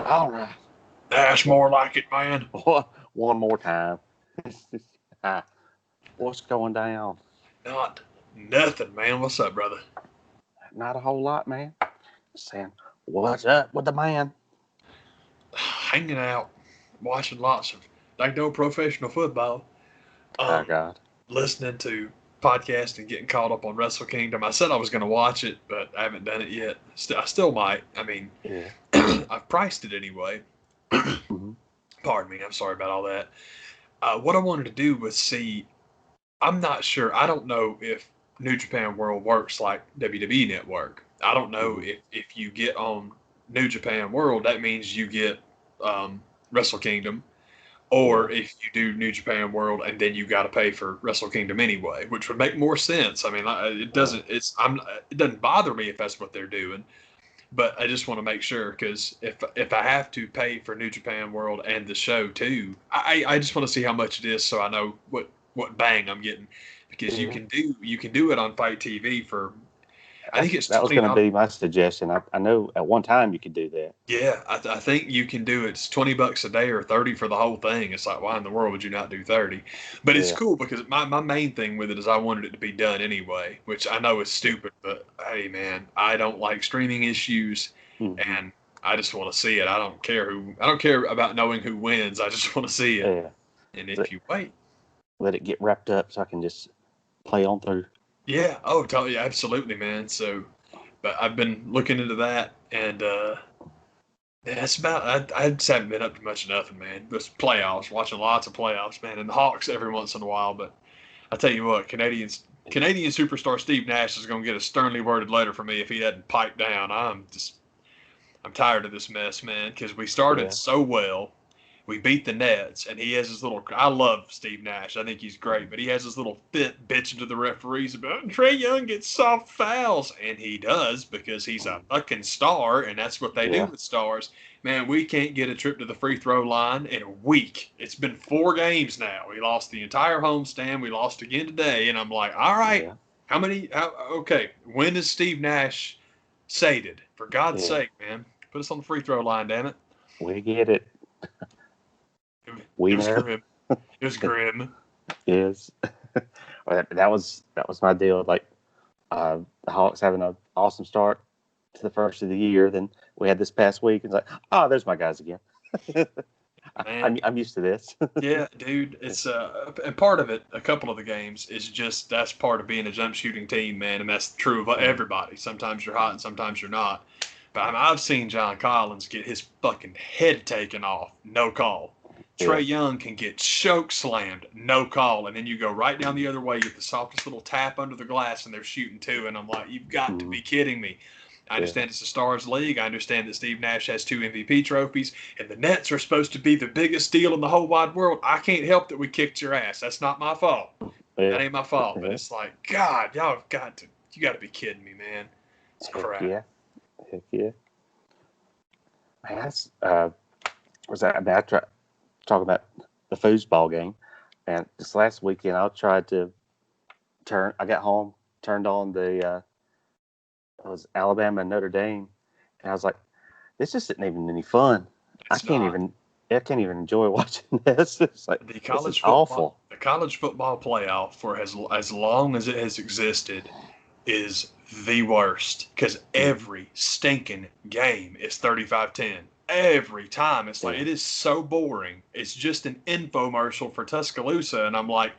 All right. That's more like it, man. One more time. What's going down? Not nothing, man. What's up, brother? Not a whole lot, man. Saying, what's up with the man? Hanging out, watching lots of like no professional football. Oh, God. Listening to podcasts and getting caught up on Wrestle Kingdom. I said I was going to watch it, but I haven't done it yet. I still might. I mean, Yeah. I've priced it anyway. Mm-hmm. Pardon me. I'm sorry about all that. What I wanted to do was see. I'm not sure. I don't know if New Japan World works like WWE Network. I don't know if you get on New Japan World, that means you get Wrestle Kingdom, or if you do New Japan World and then you got to pay for Wrestle Kingdom anyway, which would make more sense. I mean, it doesn't. It doesn't bother me if that's what they're doing, but I just want to make sure because if I have to pay for New Japan World and the show too, I just want to see how much it is so I know what bang I'm getting, because you can do it on Fight TV for. I think it's that was going to be my suggestion. I know at one time you could do that. Yeah, I think you can do it. It's $20 a day or 30 for the whole thing. It's like, why in the world would you not do 30? But it's cool because my main thing with it is I wanted it to be done anyway, which I know is stupid, but hey, man, I don't like streaming issues, and I just want to see it. I don't care about knowing who wins. I just want to see it. Yeah. And if you wait, let it get wrapped up so I can just play on through. Yeah. Oh, totally. Absolutely, man. So, but I've been looking into that, and that's about. I just haven't been up to much of nothing, man. Just playoffs, watching lots of playoffs, man, and the Hawks every once in a while. But I tell you what, Canadian superstar Steve Nash is going to get a sternly worded letter from me if he hadn't piped down. I'm tired of this mess, man, because we started so well. We beat the Nets, and he has his little. I love Steve Nash. I think he's great, but he has his little fit bitching to the referees about Trae Young gets soft fouls, and he does because he's a fucking star, and that's what they do with stars. Man, we can't get a trip to the free throw line in a week. It's been 4 games now. We lost the entire homestand. We lost again today, and I'm like, all right, how many? Okay, when is Steve Nash sated? For God's sake, man, put us on the free throw line, damn it. We get it. It was grim. It was grim. Yes. that was my deal. Like the Hawks having an awesome start to the first of the year. Then we had this past week. It's like, oh, there's my guys again. I'm used to this. Yeah, dude. It's and part of it, a couple of the games is just that's part of being a jump shooting team, man, and that's true of everybody. Sometimes you're hot and sometimes you're not. But I've seen John Collins get his fucking head taken off, no call. Trae Young can get choke slammed, no call, and then you go right down the other way, get the softest little tap under the glass, and they're shooting too. And I'm like, you've got to be kidding me. I understand it's a Stars League. I understand that Steve Nash has 2 MVP trophies, and the Nets are supposed to be the biggest deal in the whole wide world. I can't help that we kicked your ass. That's not my fault. That ain't my fault. But it's like, God, you got to be kidding me, man. It's crap. Heck yeah. Man, that's was that? I tried talking about the foosball game, and this last weekend I tried to I got home, turned on the it was Alabama and Notre Dame, and I was like, this isn't even any fun. I can't even enjoy watching this. It's like the college football, awful. The college football playoff for as long as it has existed is the worst because every stinking game is 35-10. Every time. It's like, it is so boring. It's just an infomercial for Tuscaloosa. And I'm like,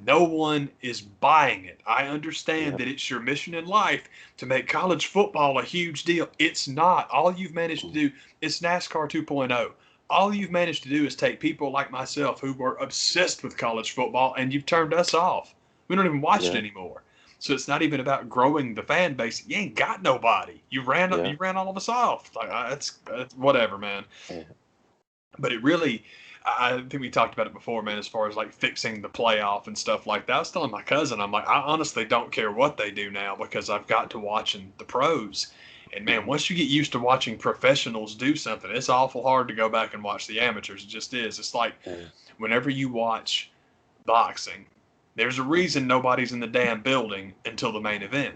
no one is buying it. I understand that it's your mission in life to make college football a huge deal. It's not. All you've managed to do is NASCAR 2.0. All you've managed to do is take people like myself who were obsessed with college football, and you've turned us off. We don't even watch it anymore. So it's not even about growing the fan base. You ain't got nobody. You ran all of us off. Like it's whatever, man. Yeah. But it really, I think we talked about it before, man. As far as like fixing the playoff and stuff like that, I was telling my cousin, I'm like, I honestly don't care what they do now because I've got to watching the pros. And man, once you get used to watching professionals do something, it's awful hard to go back and watch the amateurs. It just is. It's like whenever you watch boxing. There's a reason nobody's in the damn building until the main event.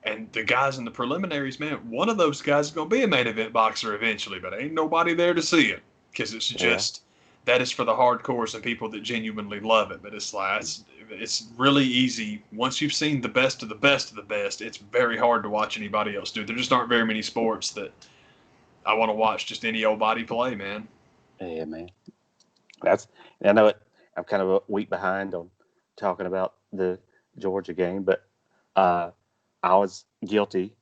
And the guys in the preliminaries, man, one of those guys is going to be a main event boxer eventually, but ain't nobody there to see it because it's just that is for the hardcores and people that genuinely love it. But it's like it's really easy once you've seen the best of the best of the best. It's very hard to watch anybody else do. There just aren't very many sports that I want to watch just any old body play, man. Yeah, man. I know I'm kind of a week behind on talking about the Georgia game, but I was guilty,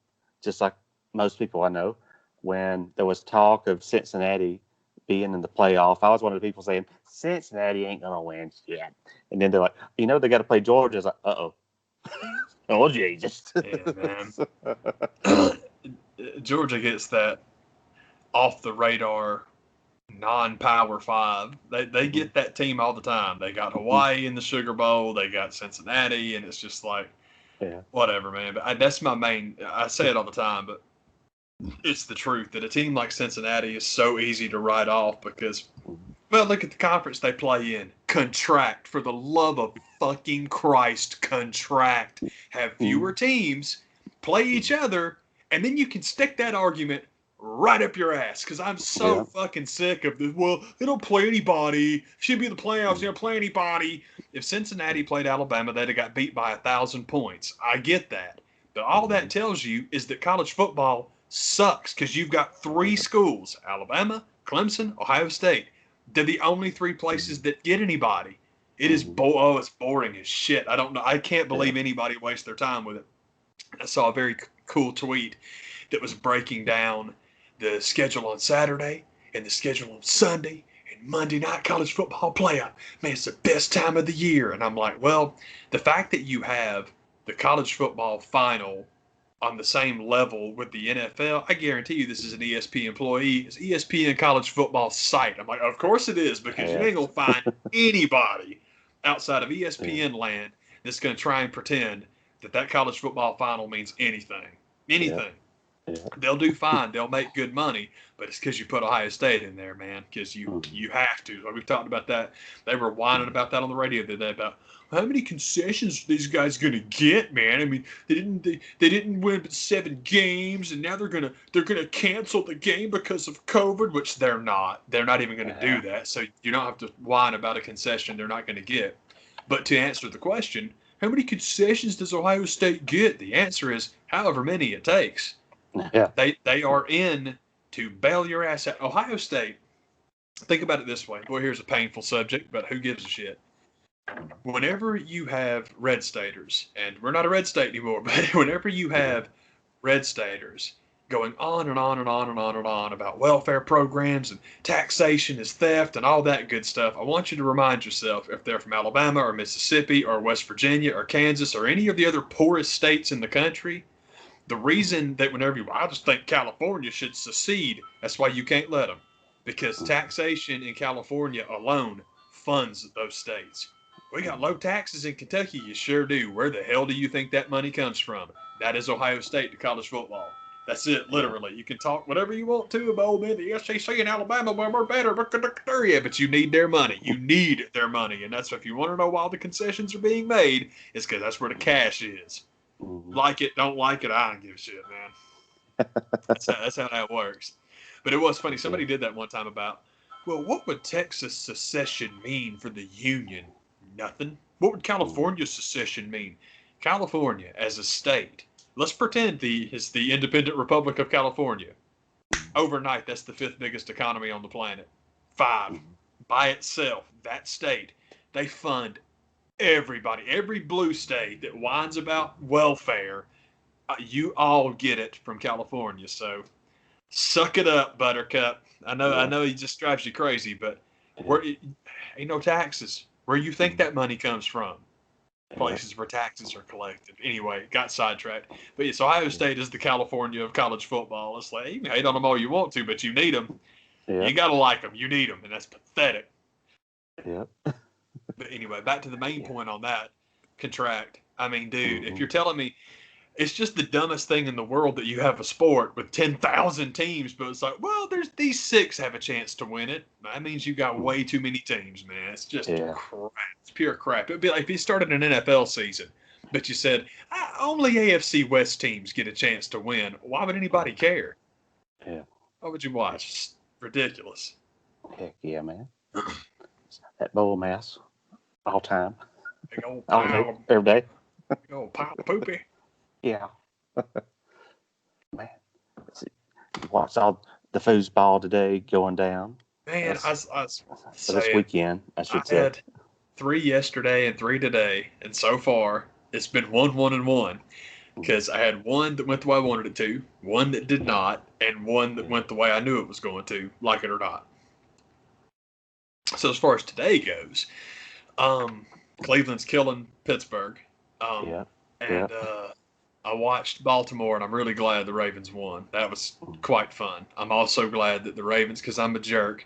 just like most people I know, when there was talk of Cincinnati being in the playoff. I was one of the people saying Cincinnati ain't gonna win shit, and then they're like, they got to play Georgia. I was like, oh, oh Jesus, yeah, man. Georgia gets that off the radar non-power 5. They get that team all the time. They got Hawaii in the Sugar Bowl. They got Cincinnati, and it's just like, whatever, man. But that's my main. I say it all the time, but it's the truth that a team like Cincinnati is so easy to write off because, well, look at the conference they play in. Contract, for the love of fucking Christ, contract. Have fewer teams, play each other, and then you can stick that argument right up your ass because I'm so fucking sick of this. Well, they don't play anybody. Should be in the playoffs. They don't play anybody. If Cincinnati played Alabama, they'd have got beat by 1,000 points. I get that. But all that tells you is that college football sucks because you've got 3 schools, Alabama, Clemson, Ohio State. They're the only 3 places that get anybody. It is it's boring as shit. I don't know. I can't believe anybody wastes their time with it. I saw a very cool tweet that was breaking down the schedule on Saturday and the schedule on Sunday and Monday night college football playoff. Man, it's the best time of the year. And I'm like, well, the fact that you have the college football final on the same level with the NFL, I guarantee you this is an ESPN employee. It's ESPN college football site. I'm like, of course it is, because you ain't going to find anybody outside of ESPN land that's going to try and pretend that college football final means anything. Anything. Yeah. They'll do fine. They'll make good money, but it's because you put Ohio State in there, man, because you have to. Like we've talked about that. They were whining about that on the radio the other day about how many concessions are these guys going to get, man. I mean, they didn't win but 7 games, and now they're gonna cancel the game because of COVID, which they're not. They're not even going to do that. So you don't have to whine about a concession they're not going to get. But to answer the question, how many concessions does Ohio State get? The answer is however many it takes. Yeah. They are in to bail your ass out. Ohio State, think about it this way. Boy, here's a painful subject, but who gives a shit? Whenever you have red staters, and we're not a red state anymore, but whenever you have red staters going on and on and on and on and on about welfare programs and taxation is theft and all that good stuff, I want you to remind yourself, if they're from Alabama or Mississippi or West Virginia or Kansas or any of the other poorest states in the country, the reason that I just think California should secede, that's why you can't let them. Because taxation in California alone funds those states. We got low taxes in Kentucky, you sure do. Where the hell do you think that money comes from? That is Ohio State to college football. That's it, literally. You can talk whatever you want to about, the SEC in Alabama, well, we're better. Yeah, but you need their money. You need their money. And that's if you want to know why the concessions are being made, it's because that's where the cash is. Like it, don't like it, I don't give a shit, man. That's how that works. But it was funny. Somebody did that one time about, well, what would Texas secession mean for the Union? Nothing. What would California secession mean? California as a state, let's pretend it's the independent Republic of California. Overnight, that's the 5th biggest economy on the planet. 5. By itself, that state, they fund everybody, every blue state that whines about welfare, you all get it from California. So suck it up, Buttercup. I know he just drives you crazy, but ain't no taxes. Where you think that money comes from? Places where taxes are collected. Anyway, got sidetracked. But yes, Ohio State is the California of college football. It's like, you can hate on them all you want to, but you need them. You got to like them. You need them, and that's pathetic. Yep. But anyway, back to the main point on that contract. I mean, dude, if you're telling me it's just the dumbest thing in the world that you have a sport with 10,000 teams, but it's like, well, there's these 6 have a chance to win it. That means you got way too many teams, man. It's just crap. It's pure crap. It'd be like if you started an NFL season But you said only AFC West teams get a chance to win. Why would anybody care? Yeah. Why would you watch? It's ridiculous. Heck yeah, man. That bowl mass, all time. Big old All day, pile, every day. big old pile of poopy. Yeah. Man, you watched all the foosball today going down. Man, I For this say weekend, I I should say. had 3 yesterday and 3 today, and so far it's been 1-1-1 because I had one that went the way I wanted it to, one that did not, and one that went the way I knew it was going to, like it or not. So as far as today goes, Cleveland's killing Pittsburgh, Yeah. and I watched Baltimore, and I'm really glad the Ravens won. That was quite fun. I'm also glad that the Ravens, because I'm a jerk,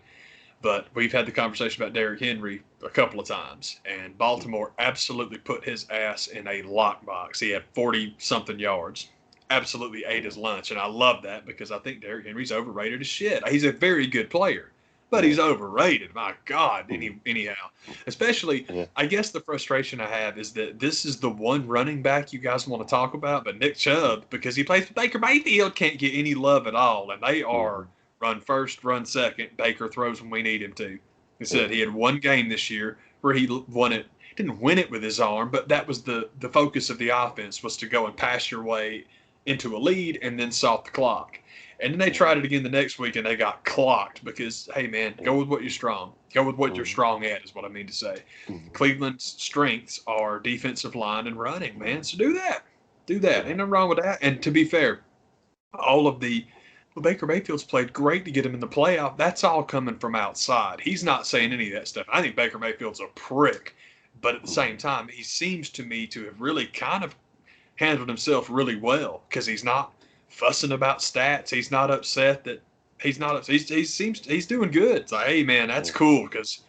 but we've had the conversation about Derrick Henry a couple of times, and Baltimore absolutely put his ass in a lockbox. He had 40-something yards, absolutely ate his lunch, and I love that because I think Derrick Henry's overrated as shit. He's a very good player, but he's overrated. My God, anyhow. Especially, Yeah. I guess the frustration I have is that this is the one running back you guys want to talk about, but Nick Chubb, because he plays with Baker Mayfield, can't get any love at all, and they are run first, run second. Baker throws when we need him to. He said he had one game this year where he won it. Didn't win it with his arm, but that was the focus of the offense, was to go and pass your way into a lead and then salt the clock. And then they tried it again the next week and they got clocked because, hey, man, go with what you're strong. Go with what you're strong at is what I mean to say. Cleveland's strengths are defensive line and running, man. So do that. Do that. Ain't nothing wrong with that. And to be fair, all of the Baker Mayfield's played great to get him in the playoff. That's all coming from outside. He's not saying any of that stuff. I think Baker Mayfield's a prick, but at the same time, he seems to me to have really kind of handled himself really well because he's not fussing about stats. He's not upset that he's not. He's doing good. It's like, hey man, that's cool because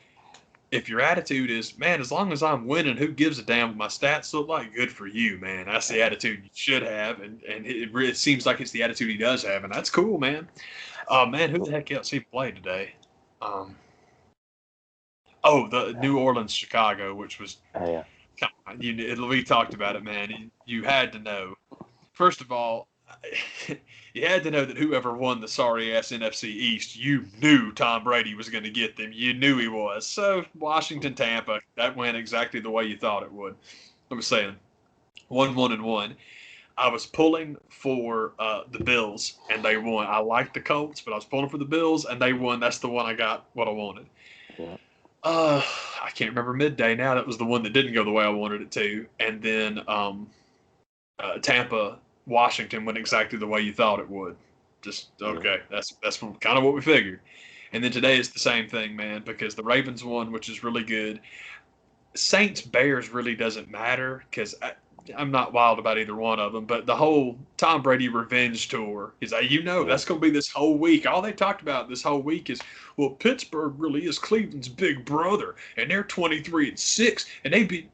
if your attitude is, man, as long as I'm winning, who gives a damn what my stats look like? Good for you, man. That's the attitude you should have, and it seems like it's the attitude he does have, and that's cool, man. Man, who the heck else he played today? The New Orleans Chicago, which was, come on, we talked about it, man. You had to know. First of all, you had to know that whoever won the sorry-ass NFC East, you knew Tom Brady was going to get them. You knew he was. So, Washington, Tampa, that went exactly the way you thought it would. I was saying, 1-1-1. I was pulling for the Bills, and they won. I liked the Colts, but I was pulling for the Bills, and they won. That's the one I got what I wanted. Yeah. I can't remember midday now. That was the one that didn't go the way I wanted it to. And then Tampa, Washington went exactly the way you thought it would. Just okay. That's kind of what we figured. And then today is the same thing, man, because the Ravens won, which is really good. Saints Bears really doesn't matter because I'm not wild about either one of them. But the whole Tom Brady revenge tour is, that's going to be this whole week. All they talked about this whole week is, well, Pittsburgh really is Cleveland's big brother, and they're 23-6, and they beat.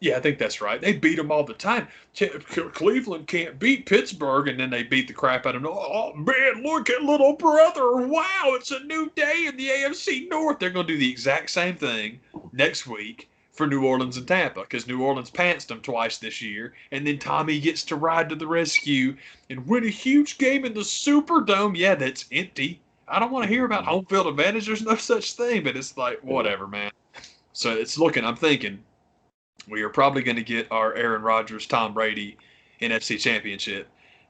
Yeah, I think that's right. They beat them all the time. Cleveland can't beat Pittsburgh, and then they beat the crap out of them. Oh, man, look at little brother. Wow, it's a new day in the AFC North. They're going to do the exact same thing next week for New Orleans and Tampa because New Orleans pantsed them twice this year, and then Tommy gets to ride to the rescue and win a huge game in the Superdome. Yeah, that's empty. I don't want to hear about home field advantage. There's no such thing, but it's like, whatever, man. So I'm thinking, we are probably going to get our Aaron Rodgers, Tom Brady NFC Championship.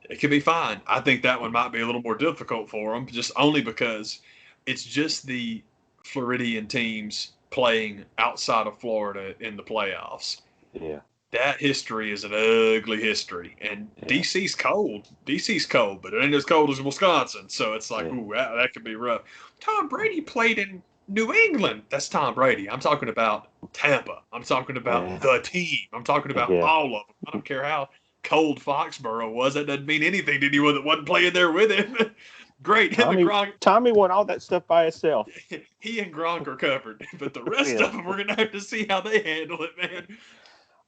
It could be fine. I think that one might be a little more difficult for them, just only because it's just the Floridian teams playing outside of Florida in the playoffs. Yeah. That history is an ugly history. And DC's cold. DC's cold, but it ain't as cold as Wisconsin. So it's like, ooh, that could be rough. Tom Brady played in New England. That's Tom Brady. I'm talking about Tampa. I'm talking about the team. I'm talking about all of them. I don't care how cold Foxborough was. That doesn't mean anything to anyone that wasn't playing there with him. Great. Tommy won all that stuff by himself. He and Gronk are covered, but the rest of them, we're going to have to see how they handle it, man.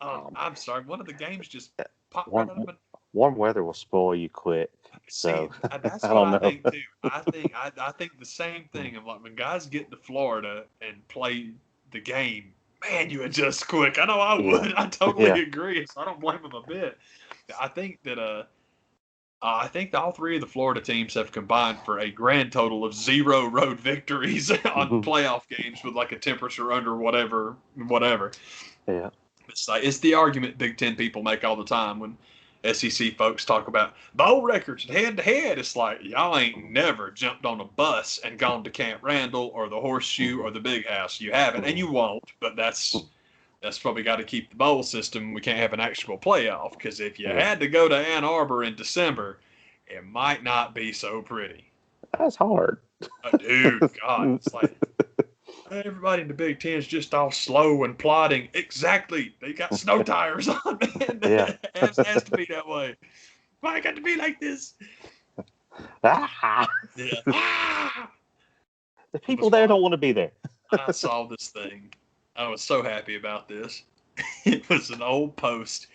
I'm sorry. One of the games just popped right out of my... Warm weather will spoil you quick. So that's what I think too. I think the same thing. I'm like, when guys get to Florida and play the game man, you adjust quick. I know I would. I totally agree. So I don't blame him a bit. I think that I think that all three of the Florida teams have combined for a grand total of 0 road victories on playoff games with like a temperature under whatever. Yeah. It's the argument Big Ten people make all the time when SEC folks talk about bowl records and head-to-head. It's like, y'all ain't never jumped on a bus and gone to Camp Randall or the Horseshoe or the Big House. You haven't, and you won't, but that's probably got to keep the bowl system. We can't have an actual playoff, because if you had to go to Ann Arbor in December, it might not be so pretty. That's hard. Dude, God, it's like everybody in the Big Ten is just all slow and plodding. Exactly. They got snow tires on, man. Yeah. It has to be that way. Why it got to be like this? Ah. Yeah. Ah. The people there don't want to be there. I saw this thing. I was so happy about this. It was an old post.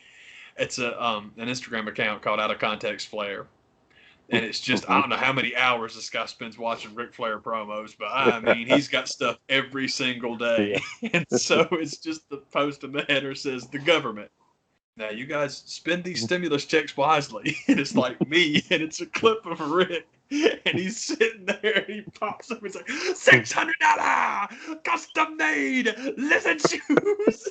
It's an Instagram account called Out of Context Flair. And it's just, I don't know how many hours this guy spends watching Ric Flair promos, but I mean, he's got stuff every single day. Yeah. And so it's just the post in the header says, the government. Now, you guys spend these stimulus checks wisely. And it's like me, and it's a clip of Rick. And he's sitting there, and he pops up and he's like, $600 custom-made lizard shoes.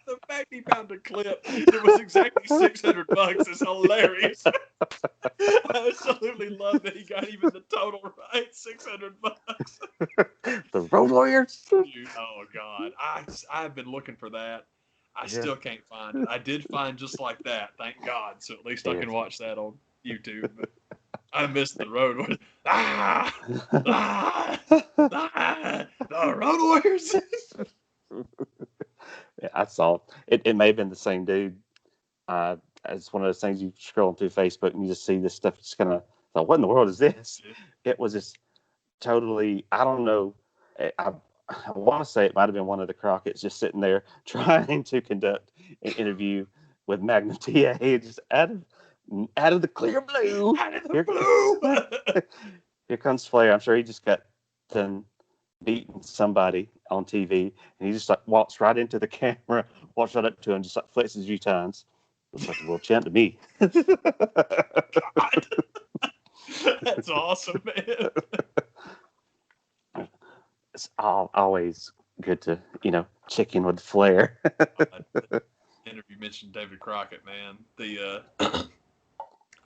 The fact he found a clip that was exactly $600 is hilarious. I absolutely love that he got even the total right, $600. The Road Warriors. Dude, oh God, I've been looking for that. I still can't find it. I did find just like that, thank God. So at least I can watch that on YouTube. But I missed the Road Warriors. The Road Warriors. Yeah, I saw it. It may have been the same dude. It's one of those things you scrolling through Facebook and you just see this stuff. Just kind of like, what in the world is this? It was just totally. I don't know. I want to say it might have been one of the Crockett's just sitting there trying to conduct an interview with Magnum TA, just out of the clear blue. Out of the blue. Here comes Flair. I'm sure he just got done beating somebody on TV, and he just like walks right into the camera, walks right up to him, just like flexes a few times. Looks like the world champ to me. God. That's awesome, man. It's always good to, check in with Flair. You mentioned David Crockett, man. The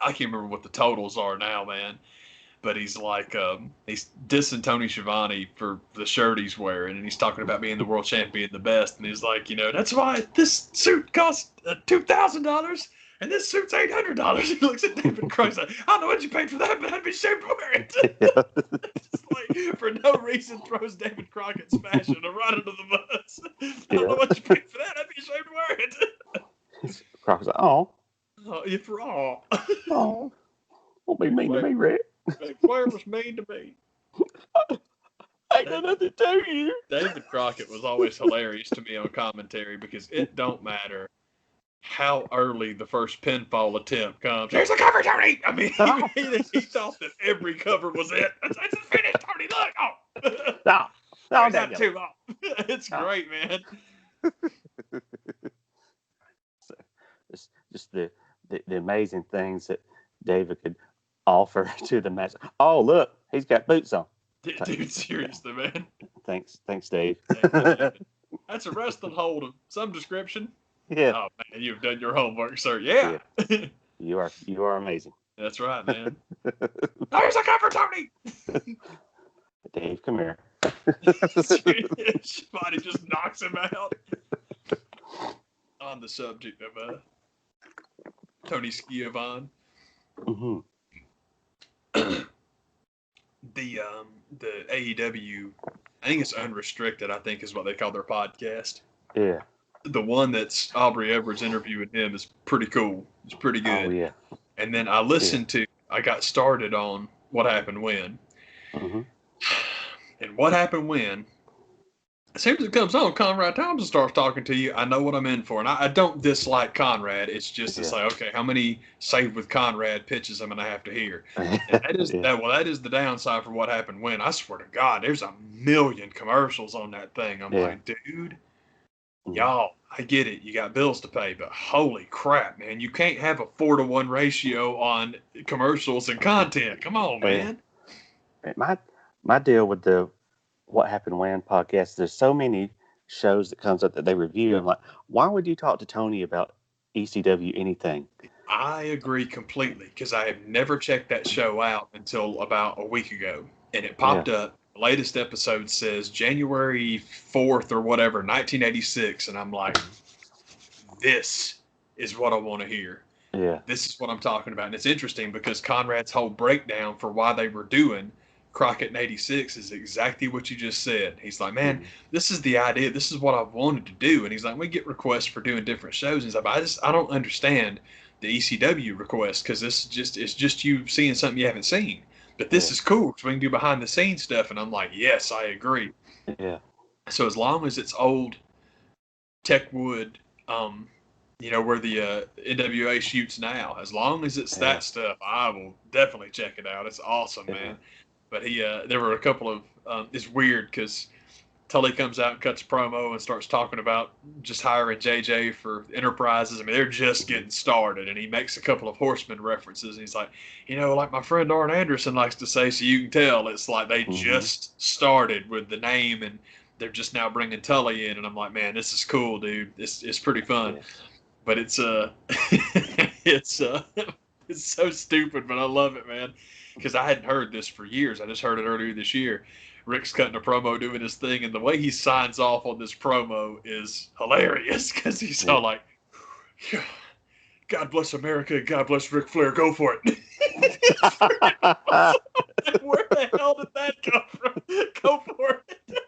I can't remember what the totals are now, man. But he's like, he's dissing Tony Schiavone for the shirt he's wearing, and he's talking about being the world champion, the best, and he's like, that's why this suit costs $2,000, and this suit's $800. He looks at David Crockett, like, I don't know what you paid for that, but I'd be ashamed to wear it. Just like, for no reason, throws David Crockett's fashion right under the bus. I don't know what you paid for that, I'd be ashamed to wear it. Crockett's like, oh, if you're all. Oh, don't be mean to me, Rick. Flair was mean to me. I ain't got nothing to tell you. David Crockett was always hilarious to me on commentary because it don't matter how early the first pinfall attempt comes. Here's the cover, Tony! I mean, he thought that every cover was it. It's a finish, Tony, look! Oh! No, not too long. It's great, man. It's just the amazing things that David could offer to the match. Oh, look, he's got boots on. Dude, seriously, man. Thanks, Dave. That's a wrestling hold of some description. Yeah. Oh man, you've done your homework, sir. Yeah. You are amazing. That's right, man. There's a cover, Tony. Dave, come here. Somebody just knocks him out. On the subject of Tony Schiavone. Mm-hmm. The AEW, I think it's Unrestricted, I think is what they call their podcast. Yeah. The one that's Aubrey Edwards interviewing him is pretty cool. It's pretty good. Oh, yeah. And then I got started on What Happened When. Mm-hmm. And What Happened When, as soon as it comes on, Conrad Thompson starts talking to you. I know what I'm in for. And I don't dislike Conrad. It's just, it's like, okay, how many Save with Conrad pitches I'm going to have to hear? And that is that is the downside for What Happened When. I swear to God, there's a million commercials on that thing. I'm like, dude, Y'all, I get it. You got bills to pay, but holy crap, man. You can't have a 4-to-1 ratio on commercials and content. Come on, man. My deal with the What Happened When podcast, there's so many shows that comes up that they review. I'm like, why would you talk to Tony about ECW anything? I agree completely because I have never checked that show out until about a week ago. And it popped up. The latest episode says January 4th or whatever, 1986. And I'm like, this is what I want to hear. Yeah. This is what I'm talking about. And it's interesting because Conrad's whole breakdown for why they were doing Crockett in 86 is exactly what you just said. He's like, man, this is the idea. This is what I wanted to do. And he's like, we get requests for doing different shows. And he's like, I don't understand the ECW request because it's just you seeing something you haven't seen. But this is cool because we can do behind the scenes stuff. And I'm like, yes, I agree. Yeah. So as long as it's old Techwood, where the NWA shoots now, as long as it's that stuff, I will definitely check it out. It's awesome, man. But there were a couple of, it's weird because Tully comes out and cuts a promo and starts talking about just hiring JJ for Enterprises. I mean, they're just getting started, and he makes a couple of Horsemen references. And he's like, like my friend Arn Anderson likes to say, so you can tell it's like they just started with the name, and they're just now bringing Tully in. And I'm like, man, this is cool, dude. It's pretty fun. Yeah. But it's it's so stupid, but I love it, man. Because I hadn't heard this for years. I just heard it earlier this year. Rick's cutting a promo doing his thing, and the way he signs off on this promo is hilarious because he's all like, God bless America, God bless Ric Flair, go for it. Where the hell did that come from? Go for it.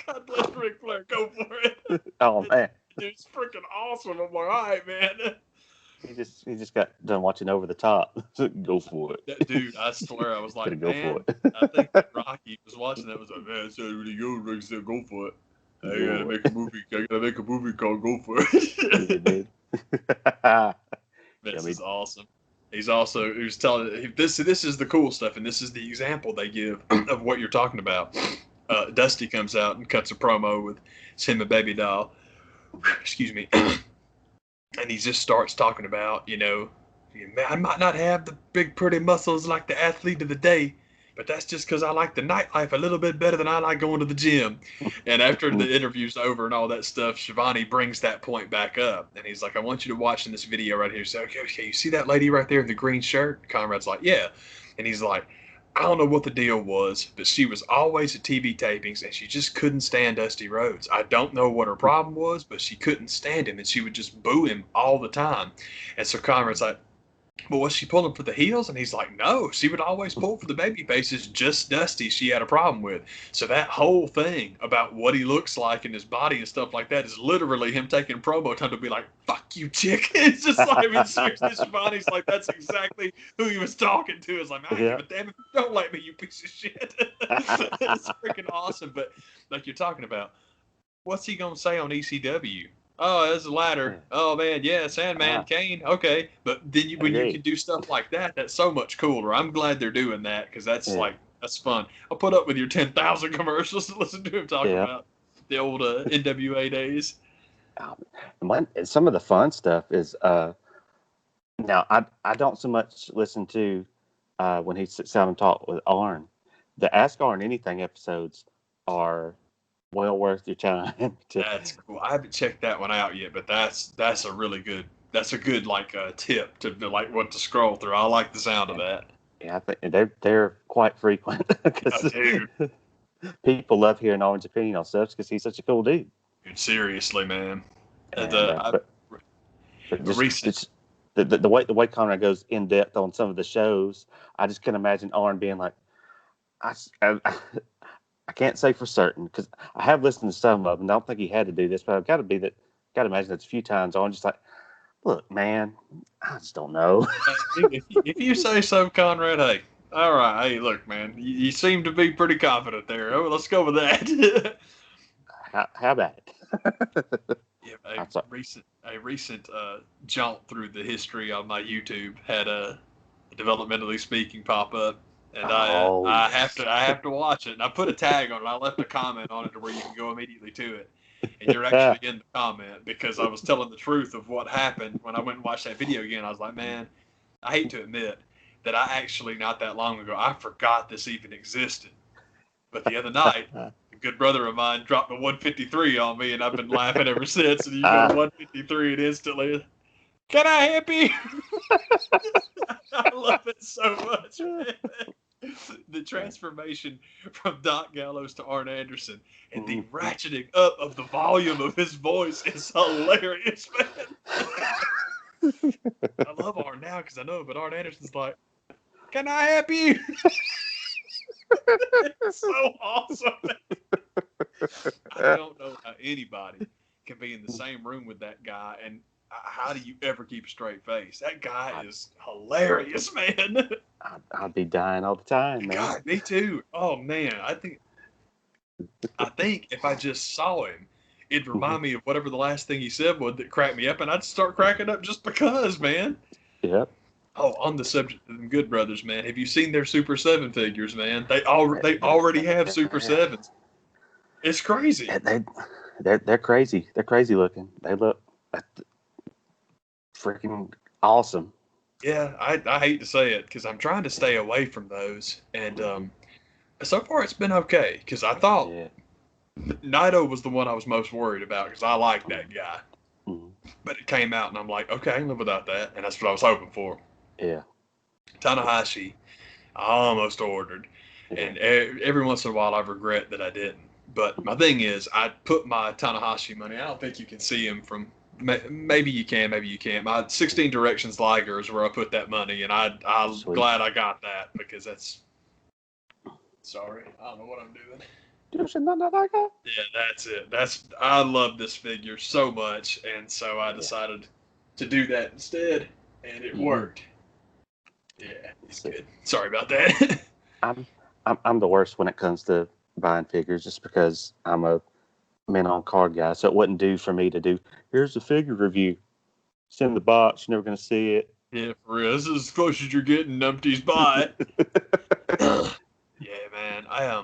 God bless Ric Flair, go for it. Oh, man. Dude, it's freaking awesome. I'm like, all right, man. He just got done watching Over the Top. Go for it. Dude, I swear, I was like, go man, for it. I think Rocky was watching that. Was like, man, it's really good. Rick said, go for it. I gotta make a movie. I gotta make a movie called Go For It. This is awesome. He was telling this is the cool stuff, and this is the example they give of what you're talking about. Dusty comes out and cuts a promo with him and Baby Doll. Excuse me. And he just starts talking about, I might not have the big pretty muscles like the athlete of the day, but that's just because I like the nightlife a little bit better than I like going to the gym. And after the interview's over and all that stuff, Shivani brings that point back up. And he's like, I want you to watch in this video right here. So, okay, you see that lady right there in the green shirt? Conrad's like, yeah. And he's like, I don't know what the deal was, but she was always at TV tapings, and she just couldn't stand Dusty Rhodes. I don't know what her problem was, but she couldn't stand him, and she would just boo him all the time. And so Conrad's like, well, was she pulling for the heels? And he's like, no, she would always pull for the baby faces, just Dusty she had a problem with. So that whole thing about what he looks like and his body and stuff like that is literally him taking promo time to be like, fuck you, chick. It's just like, I mean, seriously, Shivani's like, that's exactly who he was talking to. It's like, man, but damn it, don't like me, you piece of shit. It's freaking awesome. But like you're talking about, what's he going to say on ECW? Oh, there's a ladder. Oh, man, yeah, Sandman, Kane, okay. But then when you can do stuff like that, that's so much cooler. I'm glad they're doing that because that's that's fun. I'll put up with your 10,000 commercials to listen to him talk about the old NWA days. Some of the fun stuff is, now, I don't so much listen to when he sits down and talk with Arn. The Ask Arn Anything episodes are well worth your time. That's cool. I haven't checked that one out yet, but that's a really good. That's a good tip to like what to scroll through. I like the sound of that. Yeah, I think they're quite frequent because people love hearing Arn's opinion on stuff because he's such a cool dude. Dude, seriously, man. The way Conrad goes in depth on some of the shows, I just can imagine Arn being like, I can't say for certain because I have listened to some of them. I don't think he had to do this, but I've got to imagine that a few times on just like, look, man, I just don't know. If you say so, Conrad, hey, all right, hey, look, man, you seem to be pretty confident there. Oh, let's go with that. How about it? A recent jaunt through the history of my YouTube had a developmentally speaking pop up. And I have to watch it. And I put a tag on it. I left a comment on it to where you can go immediately to it. And you're actually in the comment because I was telling the truth of what happened when I went and watched that video again. I was like, man, I hate to admit that I actually, not that long ago, I forgot this even existed. But the other night, a good brother of mine dropped a 153 on me, and I've been laughing ever since. And you go 153 and instantly, can I help you? I love it so much, man. The transformation from Doc Gallows to Arn Anderson and the ratcheting up of the volume of his voice is hilarious, man. I love Arn now because I know, but Arn Anderson's like, can I help you? It's so awesome. I don't know how anybody can be in the same room with that guy, and how do you ever keep a straight face? That guy is hilarious, man. I'd be dying all the time, man. God, me too. Oh man, I think if I just saw him, it'd remind me of whatever the last thing he said would that cracked me up, and I'd start cracking up just because, man. Yep. Oh, on the subject of the Good Brothers, man, have you seen their Super 7 figures, man? They already have Super 7s. It's crazy. They're crazy. They're crazy looking. They look freaking awesome. Yeah, I hate to say it because I'm trying to stay away from those, and so far it's been okay. Because I thought Naito was the one I was most worried about because I like that guy, but it came out and I'm like, okay, I can live without that, and that's what I was hoping for. Yeah. Tanahashi, I almost ordered, and every once in a while I regret that I didn't. But my thing is, I put my Tanahashi money. I don't think you can see him from. Maybe you can, maybe you can't. My 16 Directions Liger is where I put that money, and I'm glad I got that because that's. Sorry, I don't know what I'm doing. Yeah, that's it. I love this figure so much, and so I decided to do that instead, and it worked. Yeah, it's good. Sorry about that. I'm the worst when it comes to buying figures, just because I'm a men on card guy. So it wouldn't do for me to do. Here's the figure review. It's in the box. You're never gonna see it. Yeah, for real. This is as close as you're getting. Numpty's buy it. Yeah, man. I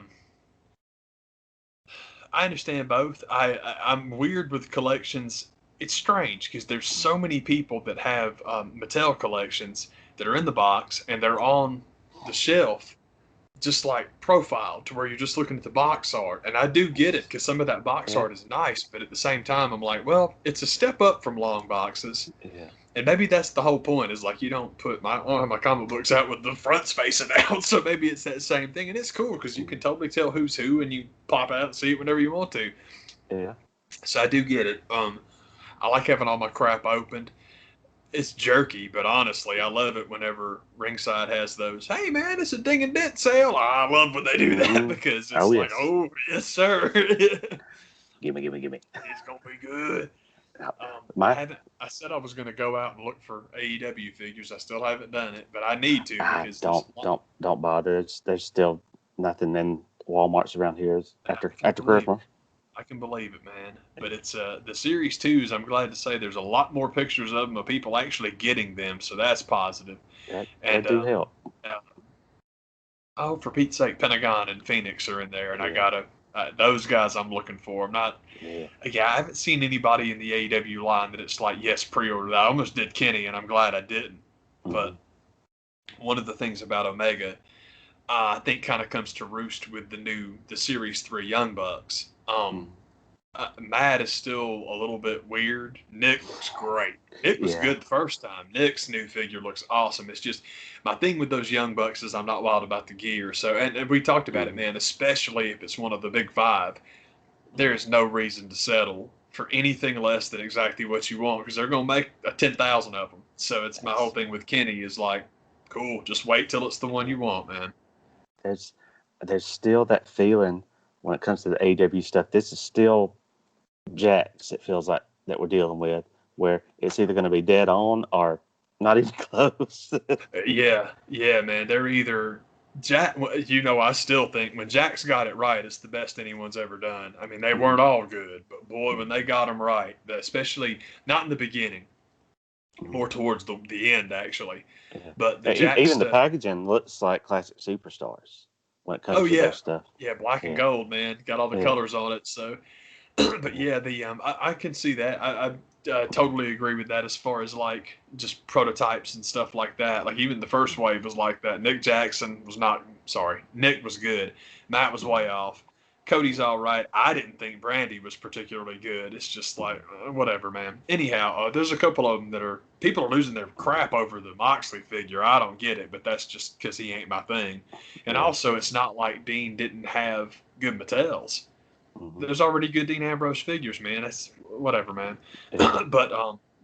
understand both. I'm weird with collections. It's strange because there's so many people that have Mattel collections that are in the box and they're on the shelf, just like profiled to where you're just looking at the box art. And I do get it because some of that box art is nice, but at the same time, I'm like, well, it's a step up from long boxes. Yeah. And maybe that's the whole point is like you don't put I don't have my comic books out with the fronts facing out, so maybe it's that same thing, and it's cool because you can totally tell who's who, and you pop out and see it whenever you want to. Yeah. So I do get it. I like having all my crap opened. It's jerky, but honestly, I love it whenever Ringside has those. Hey man, it's a ding and dent sale. I love when they do that because it's like, oh yes sir. Gimme. It's gonna be good. I said I was going to go out and look for AEW figures. I still haven't done it, but I need to. Because don't bother. There's still nothing in Walmart's around here after Christmas. I can believe it, man. But it's the Series 2s. I'm glad to say there's a lot more pictures of them of people actually getting them, so that's positive. That do help. Oh, for Pete's sake, Pentagon and Phoenix are in there, and I gotta. Those guys I'm looking for. I'm not. Yeah, I haven't seen anybody in the AEW line that it's like, yes, pre-order that. I almost did Kenny, and I'm glad I didn't. But one of the things about Omega, I think kind of comes to roost with the Series 3 Young Bucks. Matt is still a little bit weird. Nick looks great. Nick was good the first time. Nick's new figure looks awesome. It's just my thing with those Young Bucks is I'm not wild about the gear. So, and we talked about it, man, especially if it's one of the big five. There is no reason to settle for anything less than exactly what you want because they're going to make 10,000 of them. So it's my whole thing with Kenny is like, cool, just wait till it's the one you want, man. There's still that feeling when it comes to the AEW stuff. This is still Jax, it feels like, that we're dealing with, where it's either going to be dead on or not even close. Yeah, man. They're either Jack. I still think when Jax got it right, it's the best anyone's ever done. I mean, they weren't all good, but boy, when they got them right, especially not in the beginning, more towards the end actually. Yeah. But the Jax even stuff, the packaging looks like classic superstars when it comes to their stuff. Yeah, black and gold, man. Got all the colors on it. So But yeah, I can see that. I totally agree with that as far as like just prototypes and stuff like that. Like even the first wave was like that. Nick Jackson was not sorry. Nick was good. Matt was way off. Cody's all right. I didn't think Brandy was particularly good. It's just like whatever, man. Anyhow, there's a couple of them that are people are losing their crap over the Moxley figure. I don't get it, but that's just because he ain't my thing. And also, it's not like Dean didn't have good Mattels. There's already good Dean Ambrose figures, man. That's whatever, man. But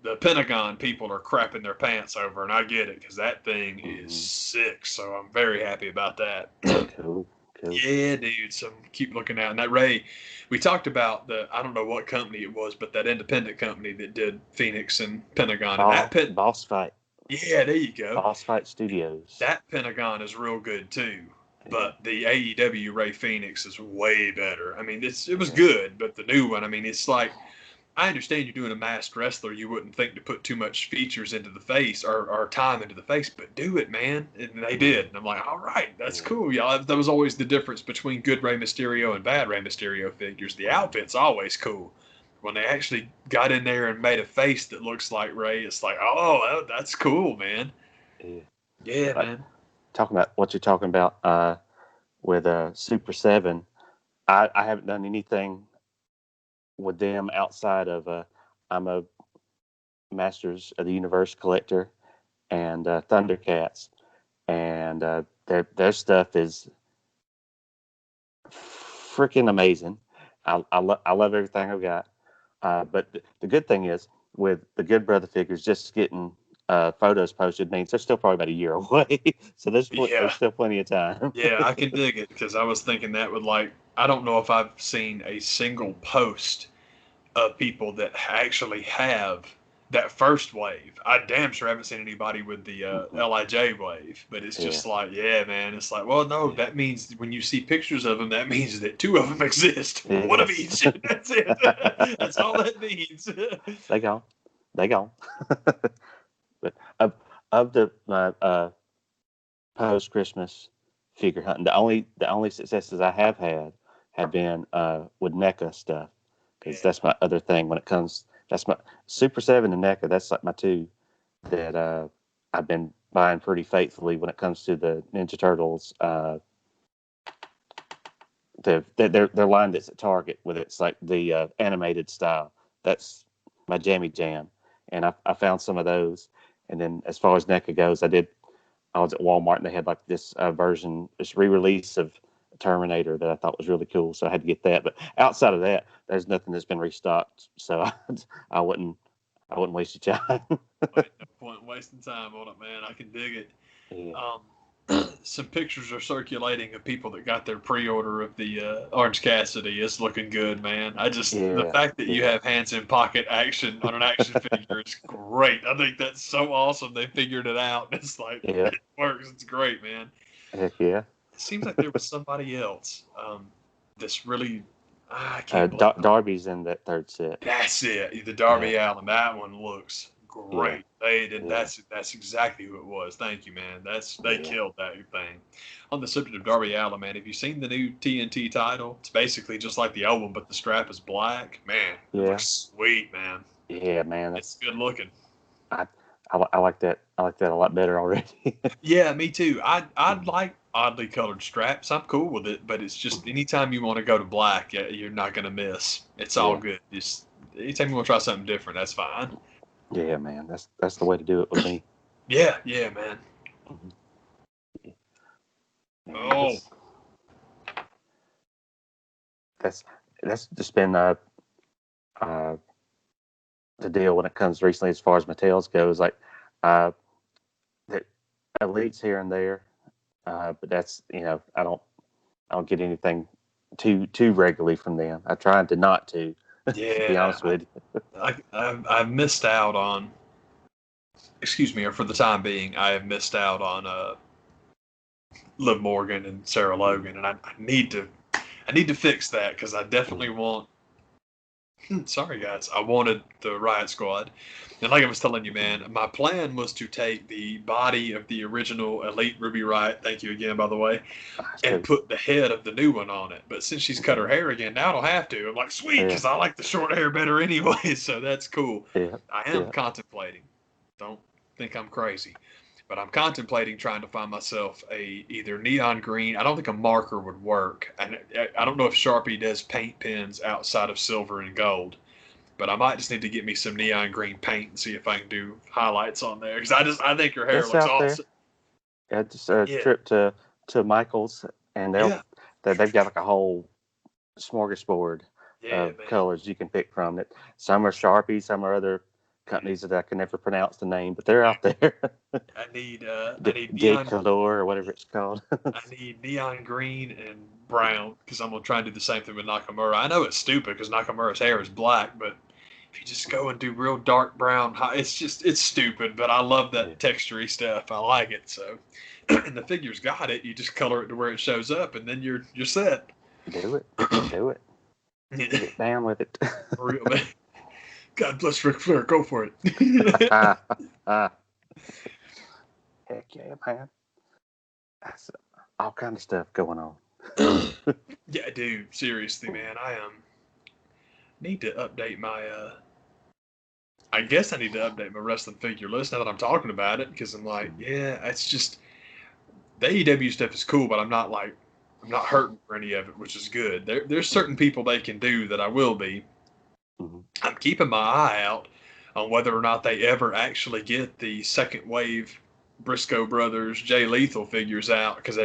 the Pentagon people are crapping their pants over, and I get it because that thing is sick. So I'm very happy about that. Cool. Yeah, dude. So keep looking out. And that Ray, we talked about I don't know what company it was, but that independent company that did Phoenix and Pentagon. And Boss Fight. Yeah, there you go. Boss Fight Studios. That Pentagon is real good too. But the AEW Ray Phoenix is way better. I mean, it was good, but the new one, I mean, it's like, I understand you're doing a masked wrestler. You wouldn't think to put too much features into the face or time into the face, but do it, man. And they did. And I'm like, all right, that's cool, y'all. That was always the difference between good Rey Mysterio and bad Rey Mysterio figures. The outfit's always cool. When they actually got in there and made a face that looks like Ray, it's like, oh, that's cool, man. Yeah, man. Talking about what you're talking about with Super 7, I haven't done anything with them outside of I'm a Masters of the Universe collector and Thundercats, and their stuff is freaking amazing. I love everything I've got. But the good thing is with the Good Brother figures, just getting photos posted means they're still probably about a year away. So there's still plenty of time. Yeah, I can dig it because I was thinking that would I don't know if I've seen a single post of people that actually have that first wave. I damn sure haven't seen anybody with the LIJ wave, but it's just like, yeah, man. It's like, well, no, that means when you see pictures of them, that means that two of them exist. One of each. That's it. That's all that means. They gone. But of the post Christmas figure hunting, the only successes I have had have been with NECA stuff, because that's my other thing when it comes. That's my Super 7 and NECA. That's like my two that I've been buying pretty faithfully when it comes to the Ninja Turtles. Their line that's at Target with it's like the animated style. That's my jammy jam, and I found some of those. And then as far as NECA goes, I was at Walmart and they had like this this re-release of Terminator that I thought was really cool, so I had to get that. But outside of that, there's nothing that's been restocked, so I wouldn't waste your time. No point wasting time on it, man. I can dig it. Yeah. Some pictures are circulating of people that got their pre-order of the Orange Cassidy. It's looking good, man. The fact that you have hands in pocket action on an action figure is great. I think that's so awesome. They figured it out. It's like, it works. It's great, man. Heck yeah. It seems like there was somebody else that's really, I can't Darby's in that third set. That's it. The Darby Allin. That one looks great. They did. That's exactly who it was. Thank you, man. They killed that thing. On the subject of Darby Allin, man, have you seen the new TNT title? It's basically just like the old one, but the strap is black. Man, it looks sweet, man. Yeah, man, it's good looking. I like that. I like that a lot better already. Yeah, me too. I like oddly colored straps. I'm cool with it, but it's just anytime you want to go to black, you're not gonna miss. It's all good. Just anytime you want to try something different, that's fine. Yeah, man, that's the way to do it with me. Yeah, man. Oh, that's just been the deal when it comes recently as far as Mattel's goes. Like the elites here and there, but that's I don't get anything too regularly from them. I tried to not to. Yeah, to be honest with you. I've missed out on. Excuse me, or for the time being, I have missed out on Liv Morgan and Sarah Logan, and I need to fix that because I definitely want Sorry, guys. I wanted the Riot Squad. And like I was telling you, man, my plan was to take the body of the original Elite Ruby Riot, thank you again, by the way, That's and cool. put the head of the new one on it. But since she's cut her hair again, now I don't have to. I'm like, sweet, Yeah, because I like the short hair better anyway, so that's cool. yeah, I am yeah. contemplating. Don't think I'm crazy. But I'm contemplating trying to find myself a either neon green. I don't think a marker would work. And I don't know if Sharpie does paint pens outside of silver and gold. But I might just need to get me some neon green paint and see if I can do highlights on there. Because I think her hair It's looks out there. awesome. Yeah, just a Yeah, trip to Michael's, and yeah, they've got like a whole smorgasbord yeah, of man. colors you can pick from. That some are Sharpie, some are other companies that I can never pronounce the name, but they're out there. I need neon Decolor or whatever it's called. I need neon green and brown because I'm gonna try and do the same thing with Nakamura. I know it's stupid because Nakamura's hair is black, but if you just go and do real dark brown, it's stupid. But I love Yeah, that textury stuff. I like it. So, and the figure's got it. You just color it to where it shows up, and then you're set. do it, do it, Yeah, get down with it. for real, man. God bless Ric Flair. Go for it. Heck yeah, man. That's all kind of stuff going on. Yeah, dude. Seriously, man. I need to update my I guess I need to update my wrestling figure list now that I'm talking about it because I'm like, yeah, it's just the AEW stuff is cool, but I'm not hurting for any of it, which is good. There's certain people they can do that I will be. Mhm. I'm keeping my eye out on whether or not they ever actually get the second wave Briscoe brothers Jay Lethal figures out because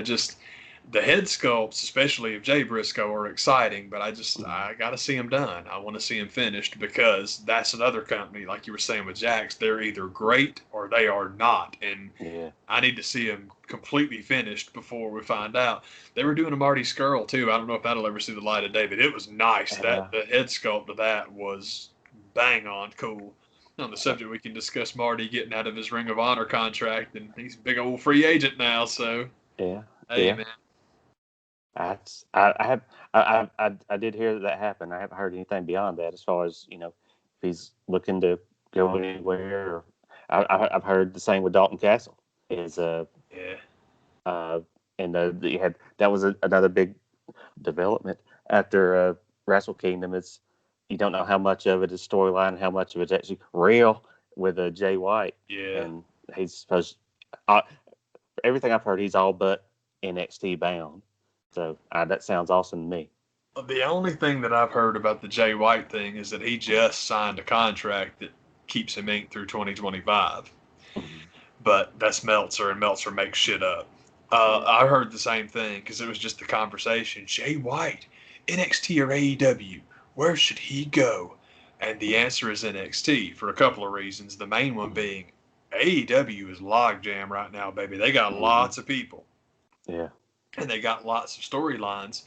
the head sculpts, especially of Jay Briscoe, are exciting, but Mhm. I got to see them done. I want to see them finished because that's another company, like you were saying with Jax. They're either great or they are not, and Yeah. I need to see them completely finished before we find out. They were doing a Marty Skrull too. I don't know if that'll ever see the light of day, but it was nice. Yeah. That the head sculpt of that was bang on cool. On the subject, we can discuss Marty getting out of his Ring of Honor contract, and he's a big old free agent now. So, Yeah. hey, Yeah. man. I have I did hear that happen. I haven't heard anything beyond that as far as if he's looking to go anywhere. Or I've heard the same with Dalton Castle. Is Yeah. uh and you had that was another big development after Wrestle Kingdom. Is you don't know how much of it is storyline and how much of it's actually real with Jay White, Yeah. and he's supposed. Uh, everything I've heard, he's all but NXT bound. So that sounds awesome to me. The only thing that I've heard about the Jay White thing is that he just signed a contract that keeps him inked through 2025. Mhm. But that's Meltzer, and Meltzer makes shit up. Yeah. I heard the same thing because it was just the conversation. Jay White, NXT or AEW, where should he go? And the answer is NXT for a couple of reasons. The main one Mhm. being AEW is logjam right now, baby. They got Mhm. lots of people Yeah. and they got lots of storylines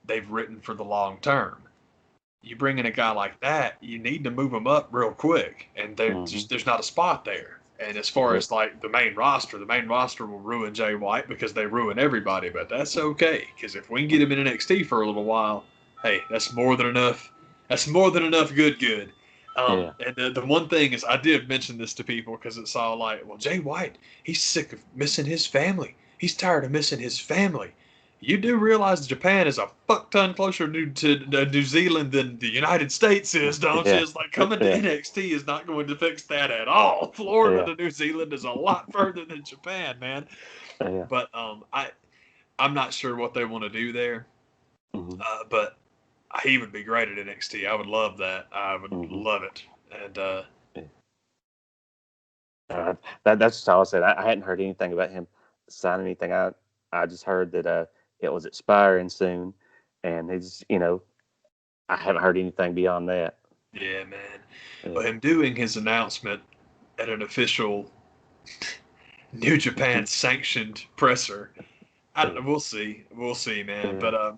they've written for the long term. You bring in a guy like that, you need to move him up real quick, and Mhm. there's not a spot there. And as far Yep. as like the main roster will ruin Jay White because they ruin everybody, but that's okay because if we can get him in NXT for a little while, hey, that's more than enough. That's more than enough. Good. Yeah. And the one thing is, I did mention this to people because it's all like, well, Jay White, he's sick of missing his family. He's tired of missing his family. You do realize Japan is a fuck ton closer to New Zealand than the United States is, don't you? Yeah. It's like coming to Yeah. NXT is not going to fix that at all. Florida Yeah. to New Zealand is a lot further than Japan, man. Yeah. But I'm not sure what they want to do there. Mhm. But he would be great at NXT. I would love that. I would Mhm. love it. And Yeah. That's just all I said. I hadn't heard anything about him signing anything. I just heard that it was expiring soon, and he's I haven't heard anything beyond that. yeah, man. But Yeah. him doing his announcement at an official New Japan sanctioned presser. I don't Yeah. know. We'll see, man. Yeah. But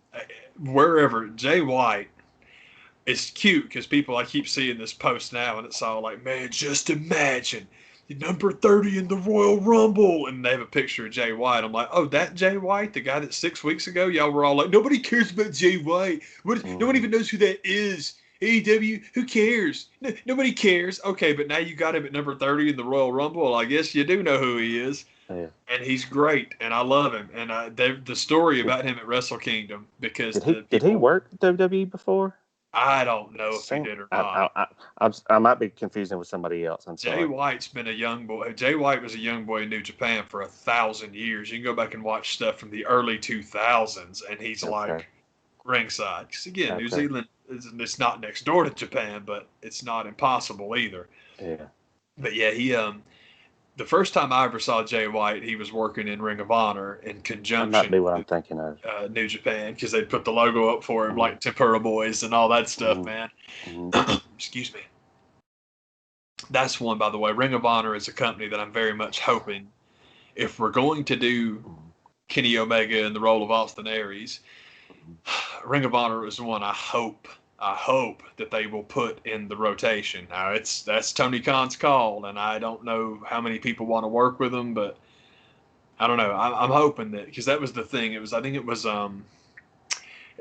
wherever Jay White, it's cute because people I keep seeing this post now, and it's all like, man, just imagine the number 30 in the Royal Rumble, and they have a picture of Jay White. I'm like, oh, that Jay White, the guy that 6 weeks ago y'all were all like, nobody cares about Jay White. No one Mhm. even knows who that is. AEW, who cares? Nobody cares. Okay, but now you got him at number 30 in the Royal Rumble. Well, I guess you do know who he is. Yeah. And he's great, and I love him. And the story about him at Wrestle Kingdom, because did he work at WWE before? I don't know if he did or not. I might be confusing with somebody else. I'm sorry. Jay White's been a young boy. Jay White was a young boy in New Japan for 1,000 years. You can go back and watch stuff from the early 2000s, and he's like ringside. Because again, New Zealand it's not next door to Japan, but it's not impossible either. Yeah. But yeah, he the first time I ever saw Jay White, he was working in Ring of Honor in conjunction. That might be what I'm thinking of. New Japan, because they'd put the logo up for him, like Tempura Boys and all that stuff, man. Excuse me. That's one, by the way. Ring of Honor is a company that I'm very much hoping, if we're going to do Kenny Omega in the role of Austin Aries, Ring of Honor is one I hope that they will put in the rotation. Now, that's Tony Khan's call, and I don't know how many people want to work with him, but I don't know. I'm hoping that, because that was the thing. It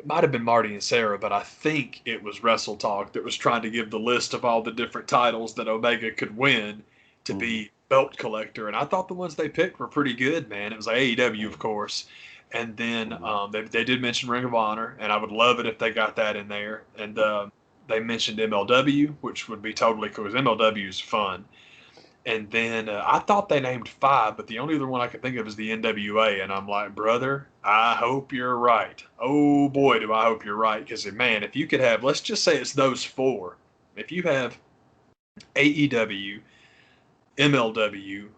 might have been Marty and Sarah, but I think it was Wrestle Talk that was trying to give the list of all the different titles that Omega could win to be belt collector, and I thought the ones they picked were pretty good, man. It was like AEW, of course. And then they did mention Ring of Honor, and I would love it if they got that in there. And they mentioned MLW, which would be totally cool, because MLW is fun. And then I thought they named 5, but the only other one I could think of is the NWA. And I'm like, brother, I hope you're right. Oh, boy, do I hope you're right. Because, man, if you could have, let's just say it's those 4. If you have AEW, MLW,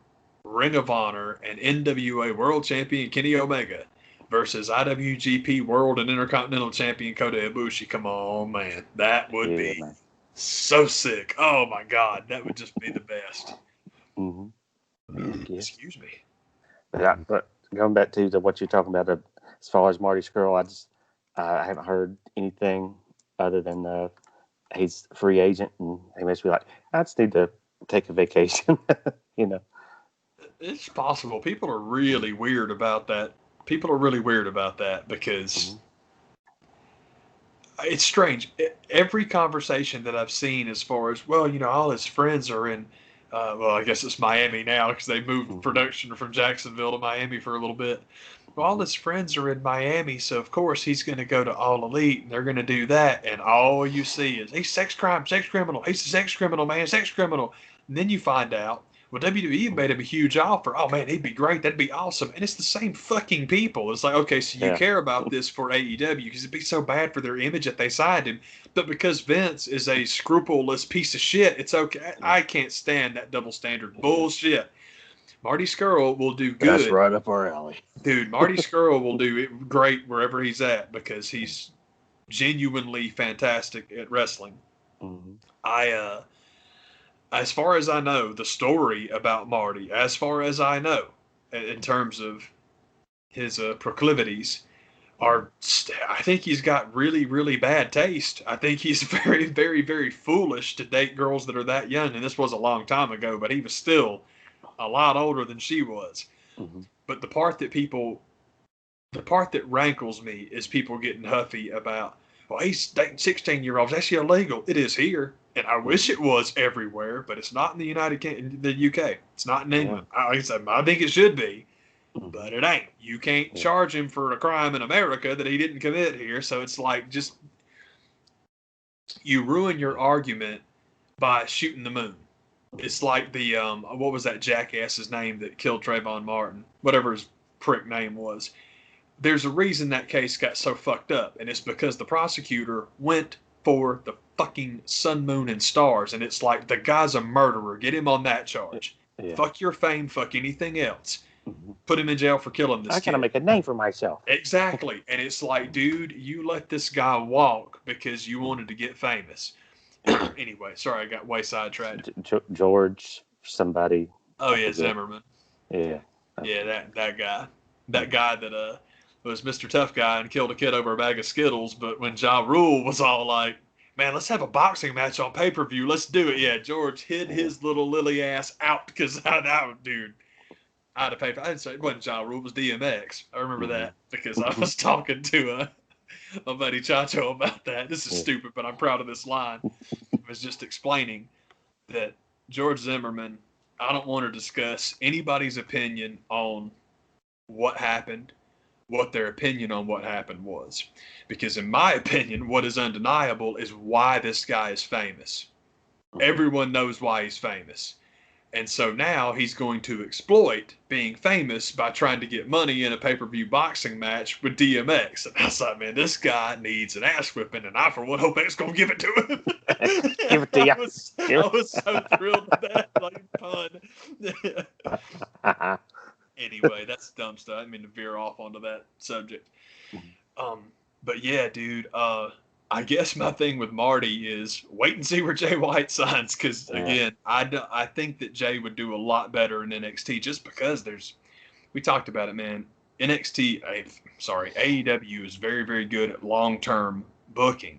Ring of Honor, and NWA World Champion Kenny Omega versus IWGP World and Intercontinental Champion Kota Ibushi. Come on, man. That would be so sick. Oh, my God. That would just be the best. Excuse me. But going back to what you're talking about, as far as Marty Scurll, I haven't heard anything other than he's a free agent, and he must be like, I just need to take a vacation, you know. It's possible. People are really weird about that. Because it's strange. Every conversation that I've seen as far as, well, you know, all his friends are in, well, I guess it's Miami now because they moved production from Jacksonville to Miami for a little bit. Well, all his friends are in Miami, so of course he's going to go to All Elite, and they're going to do that, and all you see is, he's sex criminal. He's a sex criminal, man, sex criminal. And then you find out, well, WWE made him a huge offer. Oh, man, he'd be great. That'd be awesome. And it's the same fucking people. It's like, okay, so you care about this for AEW because it'd be so bad for their image that they signed him. But because Vince is a scrupulous piece of shit, it's okay. I can't stand that double standard bullshit. Marty Scurll will do good. That's right up our alley. Dude, Marty Scurll will do it great wherever he's at because he's genuinely fantastic at wrestling. As far as I know, the story about Marty, as far as I know, in terms of his proclivities, I think he's got really, really bad taste. I think he's very, very, very foolish to date girls that are that young. And this was a long time ago, but he was still a lot older than she was. But the part that rankles me is people getting huffy about, well, he's dating 16-year-olds. That's illegal. It is here. And I wish it was everywhere, but it's not in the the UK. It's not in England. I think it should be, but it ain't. You can't charge him for a crime in America that he didn't commit here. So it's like, just, you ruin your argument by shooting the moon. It's like the, what was that jackass's name that killed Trayvon Martin? Whatever his prick name was. There's a reason that case got so fucked up, and it's because the prosecutor went for the fucking sun, moon, and stars, and it's like, the guy's a murderer. Get him on that charge. Fuck your fame. Fuck anything else. Put him in jail for killing this kid. I gotta make a name for myself. Exactly. And it's like, dude, you let this guy walk because you wanted to get famous. Anyway, sorry, I got way sidetracked. George somebody. Oh yeah, Zimmerman. Yeah. That guy. That guy that was Mr. Tough Guy and killed a kid over a bag of Skittles, but when Ja Rule was all like, man, let's have a boxing match on pay-per-view, let's do it. Yeah, George hid his little lily ass out because I'd have paid for it. I didn't say it wasn't Ja Rule, it was DMX. I remember that because I was talking to my buddy Chacho about that. This is stupid, but I'm proud of this line. He was just explaining that George Zimmerman, I don't want to discuss anybody's opinion on what happened, what their opinion on what happened was. Because in my opinion, what is undeniable is why this guy is famous. Everyone knows why he's famous. And so now he's going to exploit being famous by trying to get money in a pay-per-view boxing match with DMX. And I was like, man, this guy needs an ass whipping, and I, for one, hope X going to give it to him. Give it to you. I was so thrilled with that pun. Anyway, that's dumb stuff. I didn't mean to veer off onto that subject. But yeah, dude, I guess my thing with Marty is wait and see where Jay White signs. Because, again, I think that Jay would do a lot better in NXT just because we talked about it, man. AEW is very, very good at long-term booking.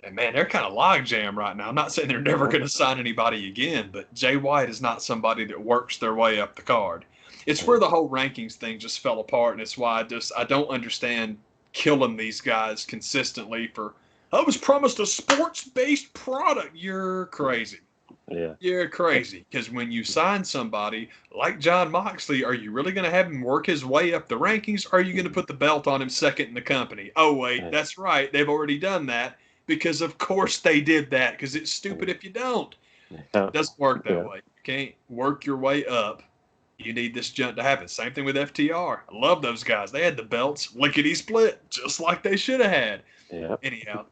And, man, they're kind of logjam right now. I'm not saying they're never going to sign anybody again, but Jay White is not somebody that works their way up the card. It's where the whole rankings thing just fell apart, and it's why I don't understand killing these guys consistently for, I was promised a sports-based product. You're crazy. Yeah. You're crazy. Because when you sign somebody like Jon Moxley, are you really going to have him work his way up the rankings, or are you going to put the belt on him second in the company? Oh, wait, that's right. They've already done that because, of course, they did that because it's stupid if you don't. It doesn't work that way. You can't work your way up. You need this jump to happen. Same thing with FTR. I love those guys. They had the belts lickety-split, just like they should have had. Yeah. Anyhow,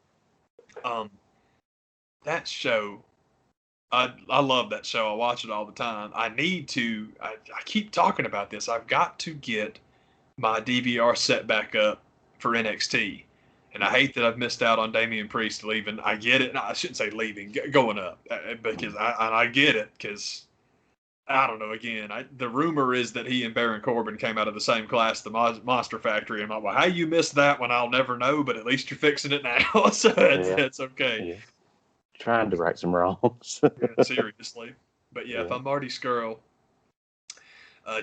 that show, I love that show. I watch it all the time. I keep talking about this. I've got to get my DVR set back up for NXT. And I hate that I've missed out on Damian Priest leaving. I get it. No, I shouldn't say leaving, going up. Because I get it, because I don't know. Again, the rumor is that he and Baron Corbin came out of the same class, the Monster Factory. I'm like, well, how you missed that one, I'll never know, but at least you're fixing it now, so it's okay. Yeah. Trying to right some wrongs. Yeah, seriously. But yeah, if I'm Marty Skrull,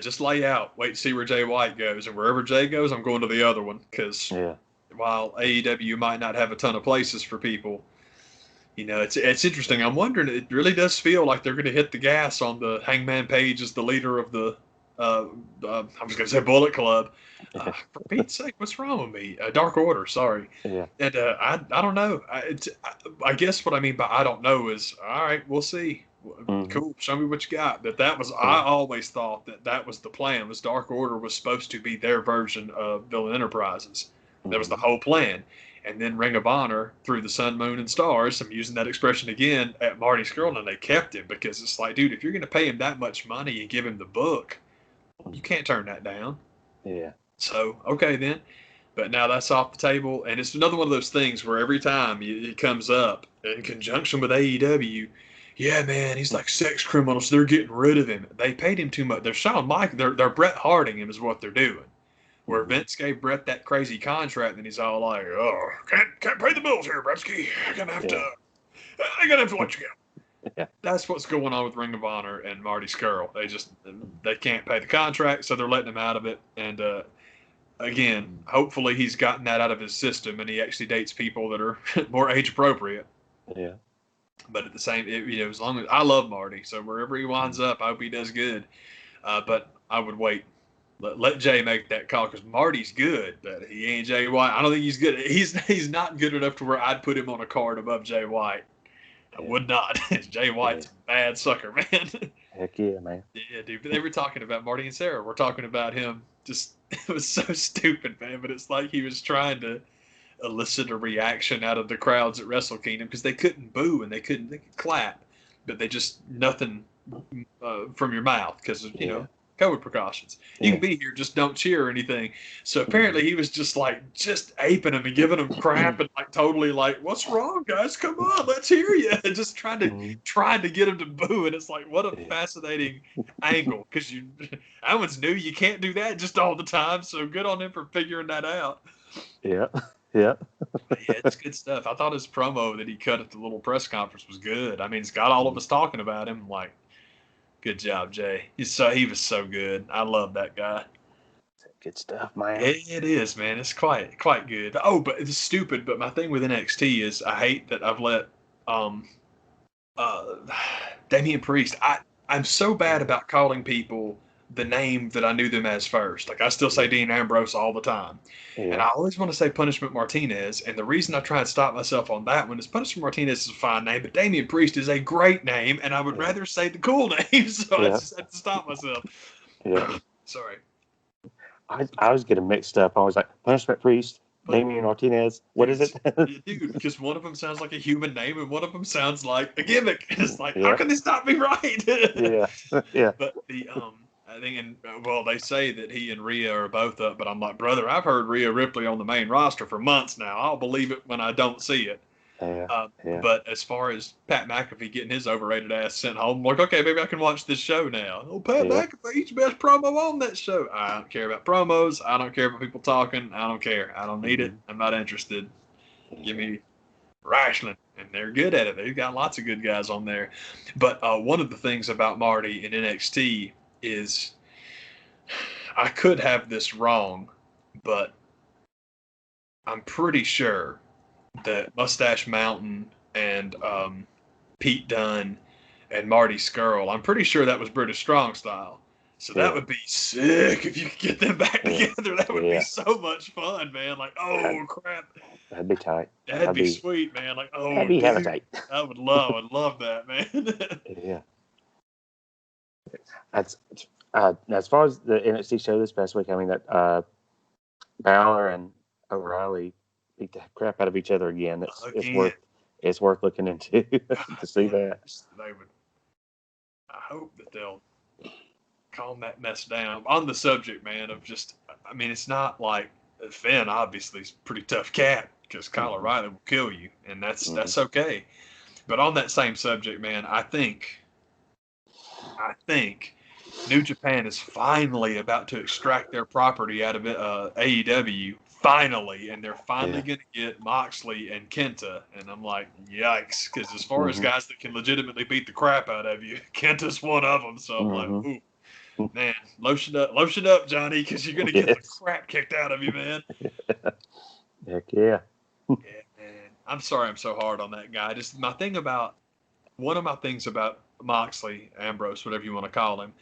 just lay out, wait to see where Jay White goes, and wherever Jay goes, I'm going to the other one, because while AEW might not have a ton of places for people, you know, it's interesting. I'm wondering, it really does feel like they're going to hit the gas on the Hangman Page as the leader of the, I was going to say Bullet Club. For Pete's sake, what's wrong with me? Dark Order, sorry. Yeah. And I don't know. I guess what I mean by I don't know is, all right, we'll see. Cool, show me what you got. But that was, I always thought that was the plan, was Dark Order was supposed to be their version of Villain Enterprises. That was the whole plan. And then Ring of Honor threw the sun, moon, and stars, I'm using that expression again, at Marty Skrull, and they kept him because it's like, dude, if you're going to pay him that much money and give him the book, you can't turn that down. Yeah. So, okay then. But now that's off the table, and it's another one of those things where every time it comes up in conjunction with AEW, yeah, man, he's like sex criminal, so they're getting rid of him. They paid him too much. They're Shawn Michaels, they're Bret Harting him is what they're doing. Where Vince gave Bret that crazy contract, and he's all like, "Oh, can't pay the bills here, Bretsky. I'm gonna have to let you go." Yeah. That's what's going on with Ring of Honor and Marty Skrull. They can't pay the contract, so they're letting him out of it. And again, hopefully he's gotten that out of his system, and he actually dates people that are more age appropriate. Yeah. But at the same, as long as I love Marty, so wherever he winds up, I hope he does good. But I would wait. Let Jay make that call, because Marty's good, but he ain't Jay White. I don't think he's good. He's not good enough to where I'd put him on a card above Jay White. I would not. Jay White's a bad sucker, man. Heck yeah, man. Yeah, dude. But they were talking about Marty and Sarah. We're talking about him. Just, it was so stupid, man. But it's like he was trying to elicit a reaction out of the crowds at Wrestle Kingdom, because they couldn't boo and they could clap, but they just nothing from your mouth, because COVID precautions. You can be here, just don't cheer or anything. So apparently he was just aping him and giving him crap and totally what's wrong, guys? Come on, let's hear you. And just trying to get him to boo. And it's like, what a fascinating angle, because that one's new. You can't do that just all the time. So good on him for figuring that out. Yeah. Yeah. Yeah, it's good stuff. I thought his promo that he cut at the little press conference was good. I mean, it's got all of us talking about him. Good job, Jay. He was so good. I love that guy. Good stuff, man. It is, man. It's quite good. Oh, but it's stupid. But my thing with NXT is I hate that I've let uh, Damian Priest. I'm so bad about calling people the name that I knew them as first. Like I still say Dean Ambrose all the time, and I always want to say Punishment Martinez. And the reason I try and stop myself on that one is Punishment Martinez is a fine name, but Damian Priest is a great name, and I would rather say the cool name. So I just have to stop myself. Yeah. Sorry. I was getting mixed up. I was like, Punishment Priest, Damian Martinez. What is it? Dude, because one of them sounds like a human name and one of them sounds like a gimmick. It's like, how can this not be right? Yeah. But I think, they say that he and Rhea are both up, but I'm like, brother, I've heard Rhea Ripley on the main roster for months now. I'll believe it when I don't see it. But as far as Pat McAfee getting his overrated ass sent home, I'm like, okay, maybe I can watch this show now. Oh, Pat McAfee's the best promo on that show. I don't care about promos. I don't care about people talking. I don't care. I don't need it. I'm not interested. Give me wrestling, and they're good at it. They've got lots of good guys on there. But one of the things about Marty in NXT is I could have this wrong, but I'm pretty sure that Mustache Mountain and Pete Dunne and Marty Skrull, I'm pretty sure that was British Strong Style. So that would be sick if you could get them back together. That would be so much fun, man. Like, oh, crap. That'd be tight. That'd be sweet, man. Like, oh, that'd be hella tight. I would love that, man. Yeah. That's as far as the NXT show this past week, I mean, that Balor and O'Reilly beat the crap out of each other again. It's worth looking into to see that. I hope that they'll calm that mess down. On the subject, man, of just, I mean, it's not like Finn obviously is a pretty tough cat because Kyle O'Reilly will kill you, and that's okay. But on that same subject, man, I think New Japan is finally about to extract their property out of AEW, finally, and they're finally going to get Moxley and Kenta. And I'm like, yikes, because as far as guys that can legitimately beat the crap out of you, Kenta's one of them. So I'm like, ooh, man, lotion up, Johnny, because you're going to get the crap kicked out of you, man. Heck yeah. Yeah, man. I'm sorry I'm so hard on that guy. Just one of my things about Moxley, Ambrose, whatever you want to call him,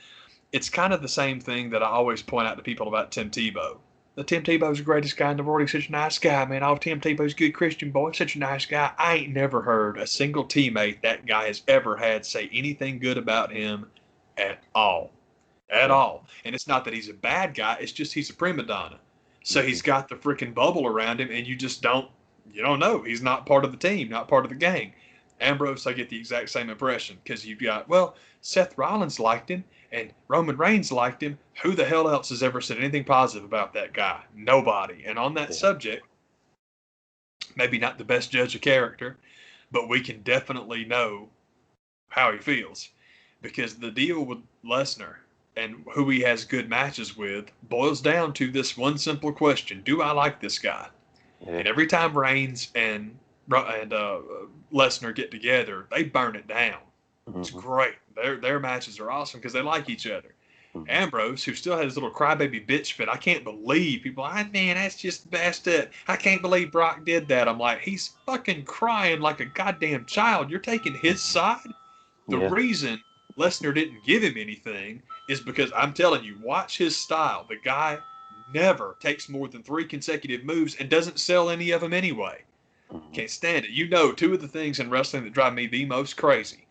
it's kind of the same thing that I always point out to people about Tim Tebow. Tim Tebow's the greatest guy in the world. He's such a nice guy, man. Oh, Tim Tebow's a good Christian boy. Such a nice guy. I ain't never heard a single teammate that guy has ever had say anything good about him at all. At all. And it's not that he's a bad guy. It's just he's a prima donna. So he's got the freaking bubble around him, and you don't know. He's not part of the team, not part of the gang. Ambrose, I get the exact same impression because you've got, Seth Rollins liked him and Roman Reigns liked him. Who the hell else has ever said anything positive about that guy? Nobody. And on that subject, maybe not the best judge of character, but we can definitely know how he feels, because the deal with Lesnar and who he has good matches with boils down to this one simple question: do I like this guy? Yeah. And every time Reigns and Lesnar get together, they burn it down. It's great. Their matches are awesome because they like each other. Ambrose, who still has his little crybaby bitch fit, I can't believe people. Man, that's just the best. I can't believe Brock did that. I'm like, he's fucking crying like a goddamn child. You're taking his side. The reason Lesnar didn't give him anything is because I'm telling you, watch his style. The guy never takes more than 3 consecutive moves and doesn't sell any of them anyway. Can't stand it. Two of the things in wrestling that drive me the most crazy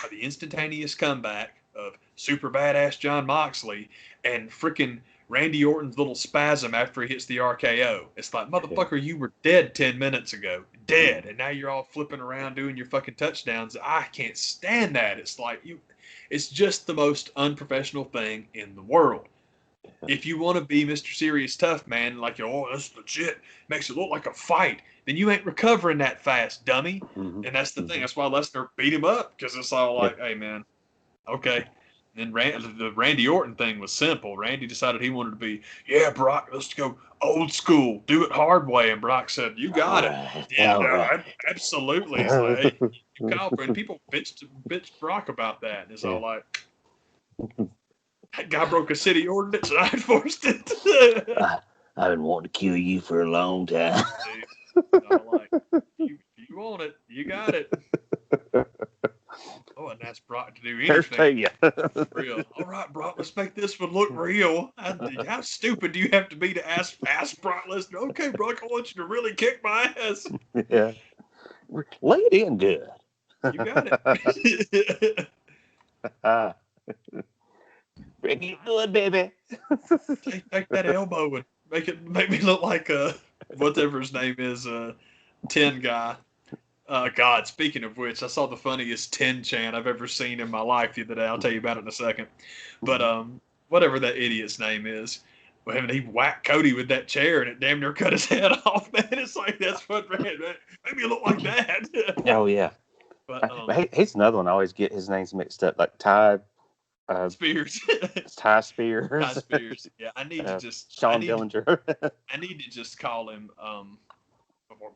are the instantaneous comeback of super badass Jon Moxley and freaking Randy Orton's little spasm after he hits the RKO. It's like, motherfucker, you were dead 10 minutes ago. Dead. And now you're all flipping around doing your fucking touchdowns. I can't stand that. It's like it's just the most unprofessional thing in the world. If you want to be Mr. Serious Tough Man, like, that's legit, makes it look like a fight, then you ain't recovering that fast, dummy. And that's the thing. That's why Lesnar beat him up, because it's all like, hey, man, okay. And then the Randy Orton thing was simple. Randy decided he wanted to be, Brock, let's go old school, do it hard way. And Brock said, you got it. Absolutely. It's like, hey, you call, and people bitched Brock about that. And it's all like, That guy broke a city ordinance and I enforced it. I've been wanting to kill you for a long time. Dude, I'm like, you want it, you got it. Oh, and that's Brock to do Here's to anything. you. Real. All right, Brock, let's make this one look real. How stupid do you have to be to ask Brock Lesnar? Okay, Brock, I want you to really kick my ass. Yeah. Lay it in good. You got it. Bring it good, baby. Take that elbow and make me look like whatever his name is, 10 guy. God, speaking of which, I saw the funniest 10 chant I've ever seen in my life the other day. I'll tell you about it in a second. But whatever that idiot's name is, well, he whacked Cody with that chair and it damn near cut his head off, man. It's like, that's what, man. Maybe you look like that. Oh, yeah. But he's another one. I always get his names mixed up, like Ty Spears. Ty Spears. Ty Spears. Yeah, I need to just Sean Dillinger. I need to just call him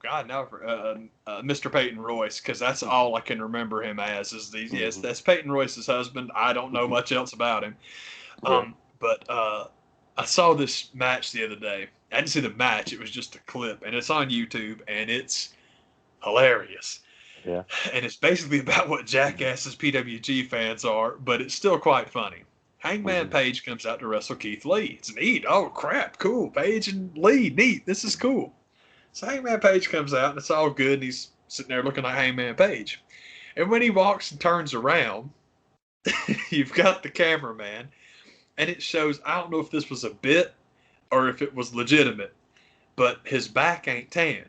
God, now Mr. Peyton Royce, because that's all I can remember him as. Is these? Yes, that's Peyton Royce's husband. I don't know much else about him. But I saw this match the other day. I didn't see the match; it was just a clip, and it's on YouTube, and it's hilarious. Yeah. And it's basically about what jackasses PWG fans are, but it's still quite funny. Hangman Page comes out to wrestle Keith Lee. It's neat. Oh crap! Cool. Page and Lee, neat. This is cool. So Hangman Page comes out, and it's all good, and he's sitting there looking like Hangman Page. And when he walks and turns around, you've got the cameraman, and it shows, I don't know if this was a bit or if it was legitimate, but his back ain't tan.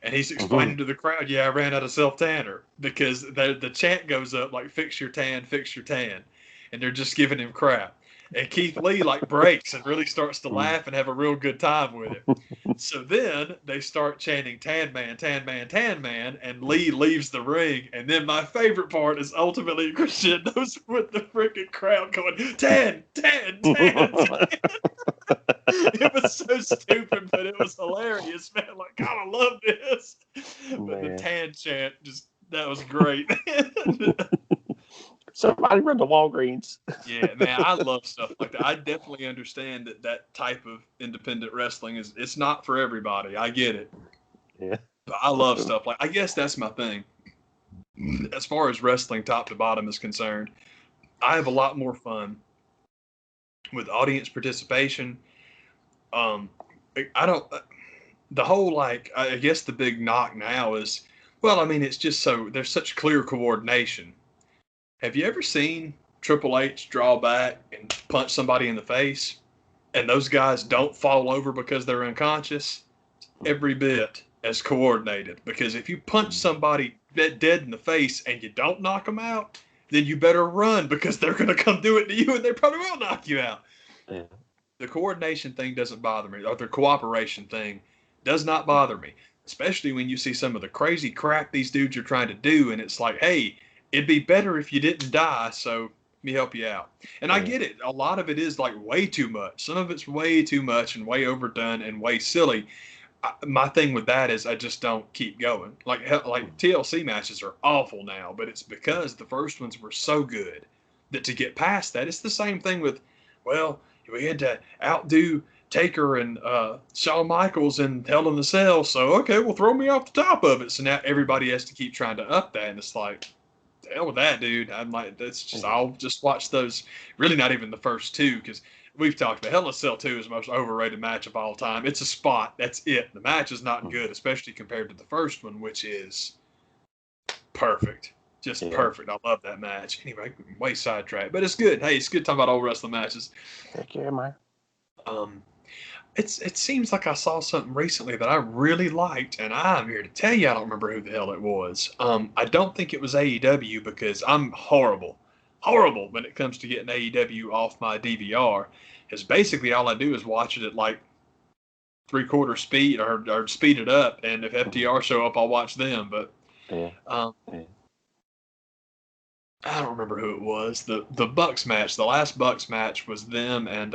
And he's explaining to the crowd, yeah, I ran out of self-tanner, because the chant goes up like, fix your tan, and they're just giving him crap. And Keith Lee breaks and really starts to laugh and have a real good time with it. So then they start chanting Tan Man, Tan Man, Tan Man, and Lee leaves the ring. And then my favorite part is ultimately crescendos with the freaking crowd going, Tan, Tan, Tan, Tan. It was so stupid, but it was hilarious, man. Like, God, I love this. But the Tan chant, that was great. Somebody run to Walgreens. Yeah, man, I love stuff like that. I definitely understand that type of independent wrestling it's not for everybody. I get it. Yeah. But I love stuff I guess that's my thing. As far as wrestling top to bottom is concerned, I have a lot more fun with audience participation. The whole I guess the big knock now is, well, I mean, it's just there's such clear coordination. Have you ever seen Triple H draw back and punch somebody in the face, and those guys don't fall over because they're unconscious? Every bit as coordinated. Because if you punch somebody dead in the face and you don't knock them out, then you better run, because they're going to come do it to you and they probably will knock you out. Yeah. The coordination thing doesn't bother me, or the cooperation thing does not bother me, especially when you see some of the crazy crap these dudes are trying to do, and it's like, hey, it'd be better if you didn't die, so let me help you out. And I get it. A lot of it is way too much. Some of it's way too much and way overdone and way silly. My thing with that is I just don't keep going. Like TLC matches are awful now, but it's because the first ones were so good that to get past that, it's the same thing with, well, we had to outdo Taker and Shawn Michaels in Hell in a Cell, so okay, well, throw me off the top of it. So now everybody has to keep trying to up that, and it's like, the hell with that, dude. I'm like, I'll just watch those. Really, not even the first two, because we've talked about Hell in a Cell 2 is the most overrated match of all time. It's a spot. That's it. The match is not good, especially compared to the first one, which is perfect. Just perfect. I love that match. Anyway, way sidetracked, but it's good. Hey, it's good talking about old wrestling matches. Heck yeah, man. It seems like I saw something recently that I really liked, and I'm here to tell you I don't remember who the hell it was. I don't think it was AEW, because I'm horrible when it comes to getting AEW off my DVR, because basically all I do is watch it at 3/4 speed or speed it up, and if FTR show up, I'll watch them. But I don't remember who it was. The Bucks match, the last Bucks match was them and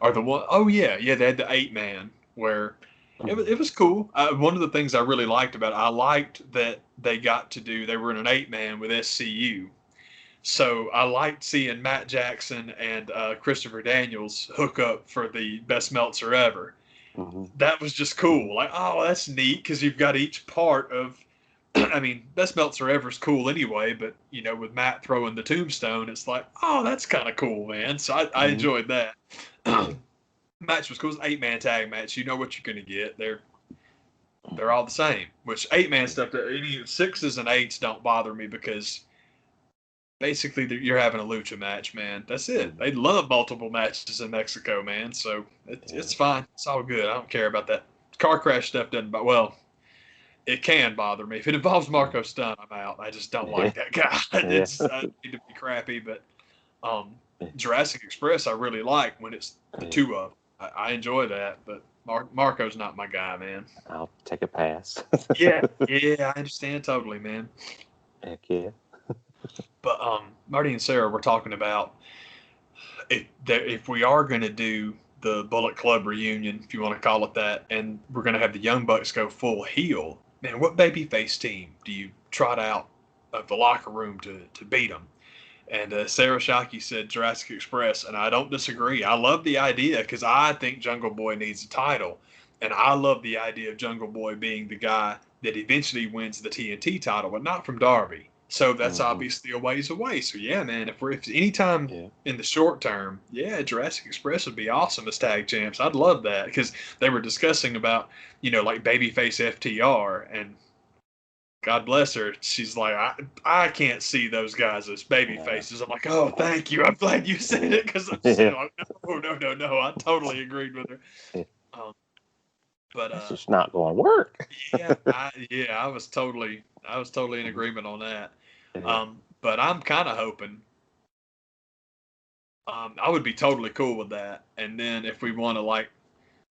or the one, oh yeah, they had the 8-man where it was cool. One of the things I really liked about it, I liked that they were in an 8-man with SCU. So I liked seeing Matt Jackson and Christopher Daniels hook up for the best Meltzer ever. Mm-hmm. That was just cool. Like, oh, that's neat because you've got each part of. I mean, best Meltzer ever is cool anyway, but with Matt throwing the tombstone, it's like, oh, that's kind of cool, man. So I enjoyed that. Match was cool. It was an 8-man tag match. You know what you're going to get. They're all the same. Which 8-man stuff, any 6s and 8s don't bother me because basically you're having a lucha match, man. That's it. They love multiple matches in Mexico, man. So it's fine. It's all good. I don't care about that. Car crash stuff doesn't. Well, it can bother me. If it involves Marco Stunt, I'm out. I just don't like that guy. It's I need to be crappy, but Jurassic Express I really like when it's the two of them. I enjoy that, but Marco's not my guy, man. I'll take a pass. yeah, I understand totally, man. Heck yeah. But Marty and Sarah were talking about if we are going to do the Bullet Club reunion, if you want to call it that, and we're going to have the Young Bucks go full heel, man, what babyface team do you trot out of the locker room to beat them? And Sarah Shockey said Jurassic Express, and I don't disagree. I love the idea because I think Jungle Boy needs a title, and I love the idea of Jungle Boy being the guy that eventually wins the TNT title, but not from Darby. So that's obviously a ways away. So yeah, man, if anytime in the short term, Jurassic Express would be awesome as tag champs. I'd love that because they were discussing about like babyface FTR, and God bless her, she's like, I can't see those guys as baby faces. I'm like, oh, thank you. I'm glad you said it because I'm just like, no. I totally agreed with her. But it's just not going to work. I was totally in agreement on that. But I'm kind of hoping I would be totally cool with that. And then if we want to like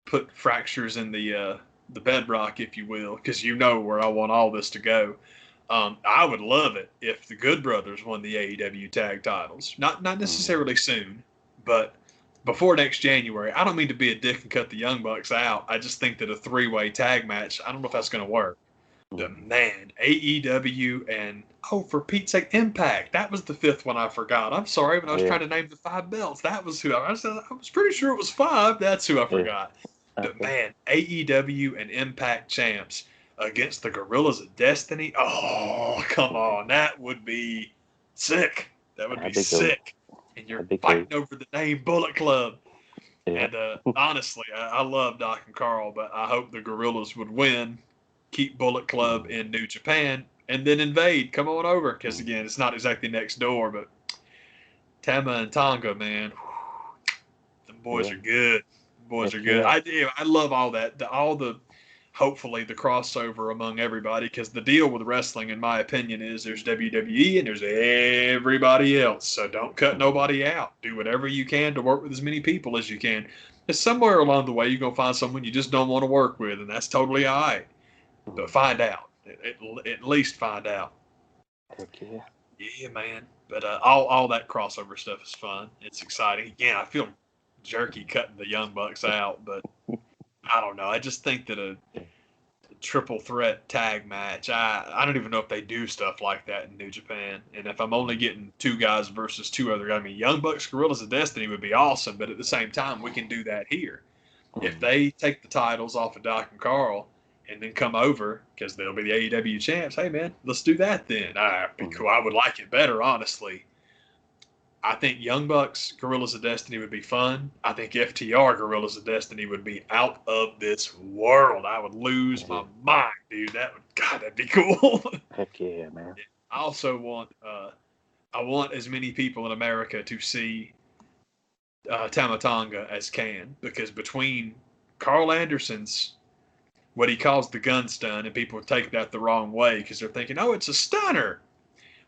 put fractures in the bedrock, if you will, because where I want all this to go. I would love it if the Good Brothers won the AEW tag titles. Not necessarily soon, but before next January. I don't mean to be a dick and cut the Young Bucks out. I just think that a 3-way tag match, I don't know if that's going to work. But man, AEW and, for Pete's sake, Impact. That was the 5th one I forgot. I'm sorry, when I was trying to name the 5 belts. That was who I was pretty sure it was 5. That's who I forgot. But man, AEW and Impact champs against the Gorillas of Destiny. Oh, come on. That would be sick. That would be sick. And you're fighting over the name Bullet Club. Yeah. And honestly, I love Doc and Carl, but I hope the Gorillas would win, keep Bullet Club in New Japan, and then invade. Come on over. Because, again, it's not exactly next door, but Tama and Tonga, man, them boys are good. Boys are good. I love all that. Hopefully the crossover among everybody, because the deal with wrestling, in my opinion, is there's WWE and there's everybody else. So don't cut nobody out. Do whatever you can to work with as many people as you can. And somewhere along the way, you're going to find someone you just don't want to work with, and that's totally all right. But find out. At least find out. Heck yeah. Yeah, man. But all that crossover stuff is fun. It's exciting. Again, I feel jerky cutting the Young Bucks out, but I don't know. I just think that a triple threat tag match, I don't even know if they do stuff like that in New Japan. And if I'm only getting 2 guys versus 2 other guys, I mean, Young Bucks, Gorillas of Destiny would be awesome, but at the same time, we can do that here. If they take the titles off of Doc and Carl and then come over, because they'll be the AEW champs, hey, man, let's do that then. That'd be cool. I would like it better, honestly. I think Young Bucks, Gorillas of Destiny would be fun. I think FTR, Gorillas of Destiny would be out of this world. I would lose my mind, dude. That'd be cool. Heck yeah, man. I also want, I want as many people in America to see Tama Tonga as can, because between Carl Anderson's, what he calls the gun stun, and people take that the wrong way because they're thinking, oh, it's a stunner.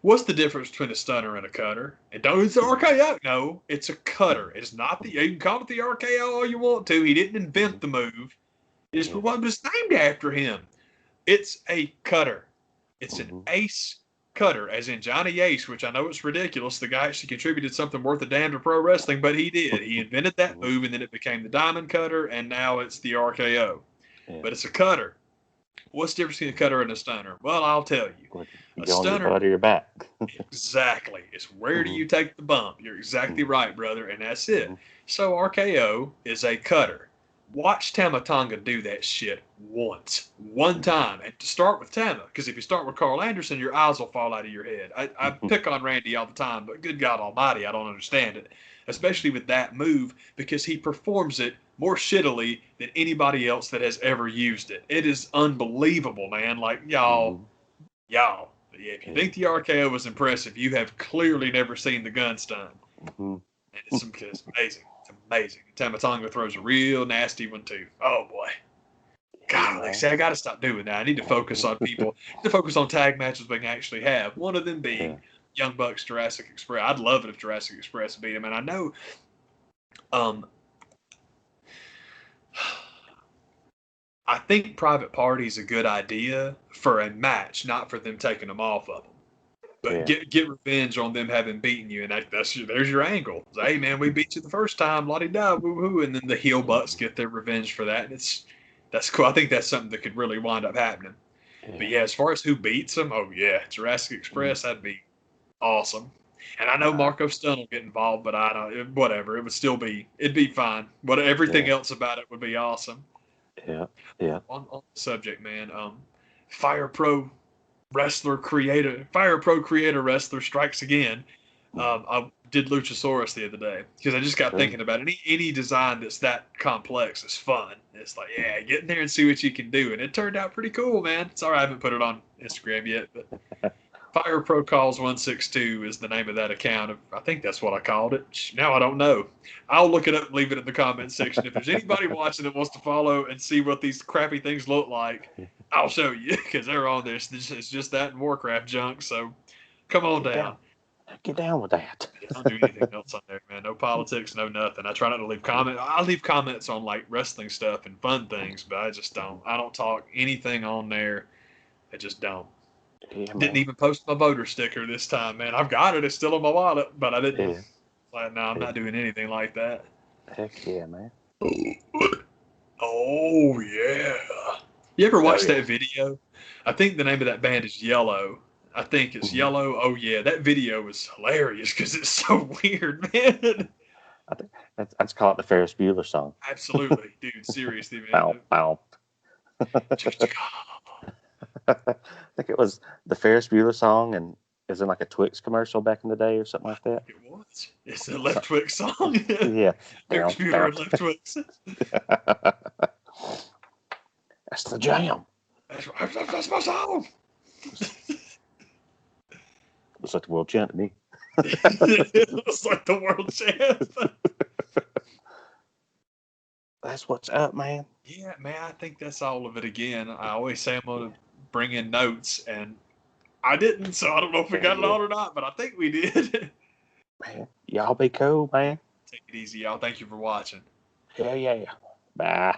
What's the difference between a stunner and a cutter? And don't, it's an RKO. No, it's a cutter. It's not you can call it the RKO all you want to. He didn't invent the move. It's what was named after him. It's a cutter. It's an ace cutter, as in Johnny Ace, which I know it's ridiculous. The guy actually contributed something worth a damn to pro wrestling, but he did. He invented that move, and then it became the diamond cutter, and now it's the RKO. But it's a cutter. What's the difference between a cutter and a stunner? Well, I'll tell you. You A go on your stunner, butt or your back. exactly. It's where do you take the bump? You're exactly right, brother, and that's it. Mm-hmm. So RKO is a cutter. Watch Tama Tonga do that shit one time, and to start with Tama, because if you start with Carl Anderson, your eyes will fall out of your head. I pick on Randy all the time, but good God Almighty, I don't understand it, especially with that move, because he performs it more shittily than anybody else that has ever used it. It is unbelievable, man. Like y'all. Yeah, if you think the RKO was impressive, you have clearly never seen the gun stun. And it's amazing. It's amazing. Tama Tonga throws a real nasty one too. Oh boy. Golly, see, I got to stop doing that. I need to focus on people. I need to focus on tag matches we can actually have. One of them being Young Bucks, Jurassic Express. I'd love it if Jurassic Express beat him. And I know, I think Private Party's a good idea for a match, not for them taking them off of them. But get revenge on them having beaten you, and there's your angle. It's, hey man, we beat you the first time, la di da, woo hoo, and then the heel Bucks get their revenge for that, and that's cool. I think that's something that could really wind up happening. But yeah, as far as who beats them, oh yeah, Jurassic Express, that'd be awesome. And I know Marco Stunt will get involved, but I don't. Whatever, it'd be fine. But everything else about it would be awesome. Yeah. On the subject, man, Fire Pro creator wrestler strikes again. I did Luchasaurus the other day because I just got thinking about it. Any design that's that complex is fun. It's like, yeah, get in there and see what you can do. And it turned out pretty cool, man. Sorry I haven't put it on Instagram yet, but Fire Pro Calls 162 is the name of that account. I think that's what I called it. Now I don't know. I'll look it up and leave it in the comments section. If there's anybody watching that wants to follow and see what these crappy things look like, I'll show you because they're on there. It's just that and Warcraft junk. So come on down. Get down with that. I don't do anything else on there, man. No politics, no nothing. I try not to leave comments. I leave comments on like wrestling stuff and fun things, but I just don't. I don't talk anything on there. I just don't. Yeah, didn't even post my voter sticker this time, man. I've got it. It's still in my wallet, but I didn't. Yeah. Like, no, I'm not doing anything like that. Heck yeah, man. Oh, yeah. You ever watch that video? I think the name of that band is Yellow. I think it's Yellow. Oh, yeah. That video was hilarious because it's so weird, man. I think that's called the Ferris Bueller song. Absolutely. Dude, seriously, man. Bow, bow. I think it was the Ferris Bueller song, and is in like a Twix commercial back in the day or something like that. It was. It's a Left Twix song. Yeah. Ferris Bueller and Left Twix. That's the jam. That's my song. Looks like the world champ to me. It looks like the world champ. That's what's up, man. Yeah, man, I think that's all of it again. I always say I'm going to bring in notes, and I didn't, so I don't know if we got it on or not, but I think we did. Man, y'all be cool, man. Take it easy, y'all. Thank you for watching. Yeah. Bye.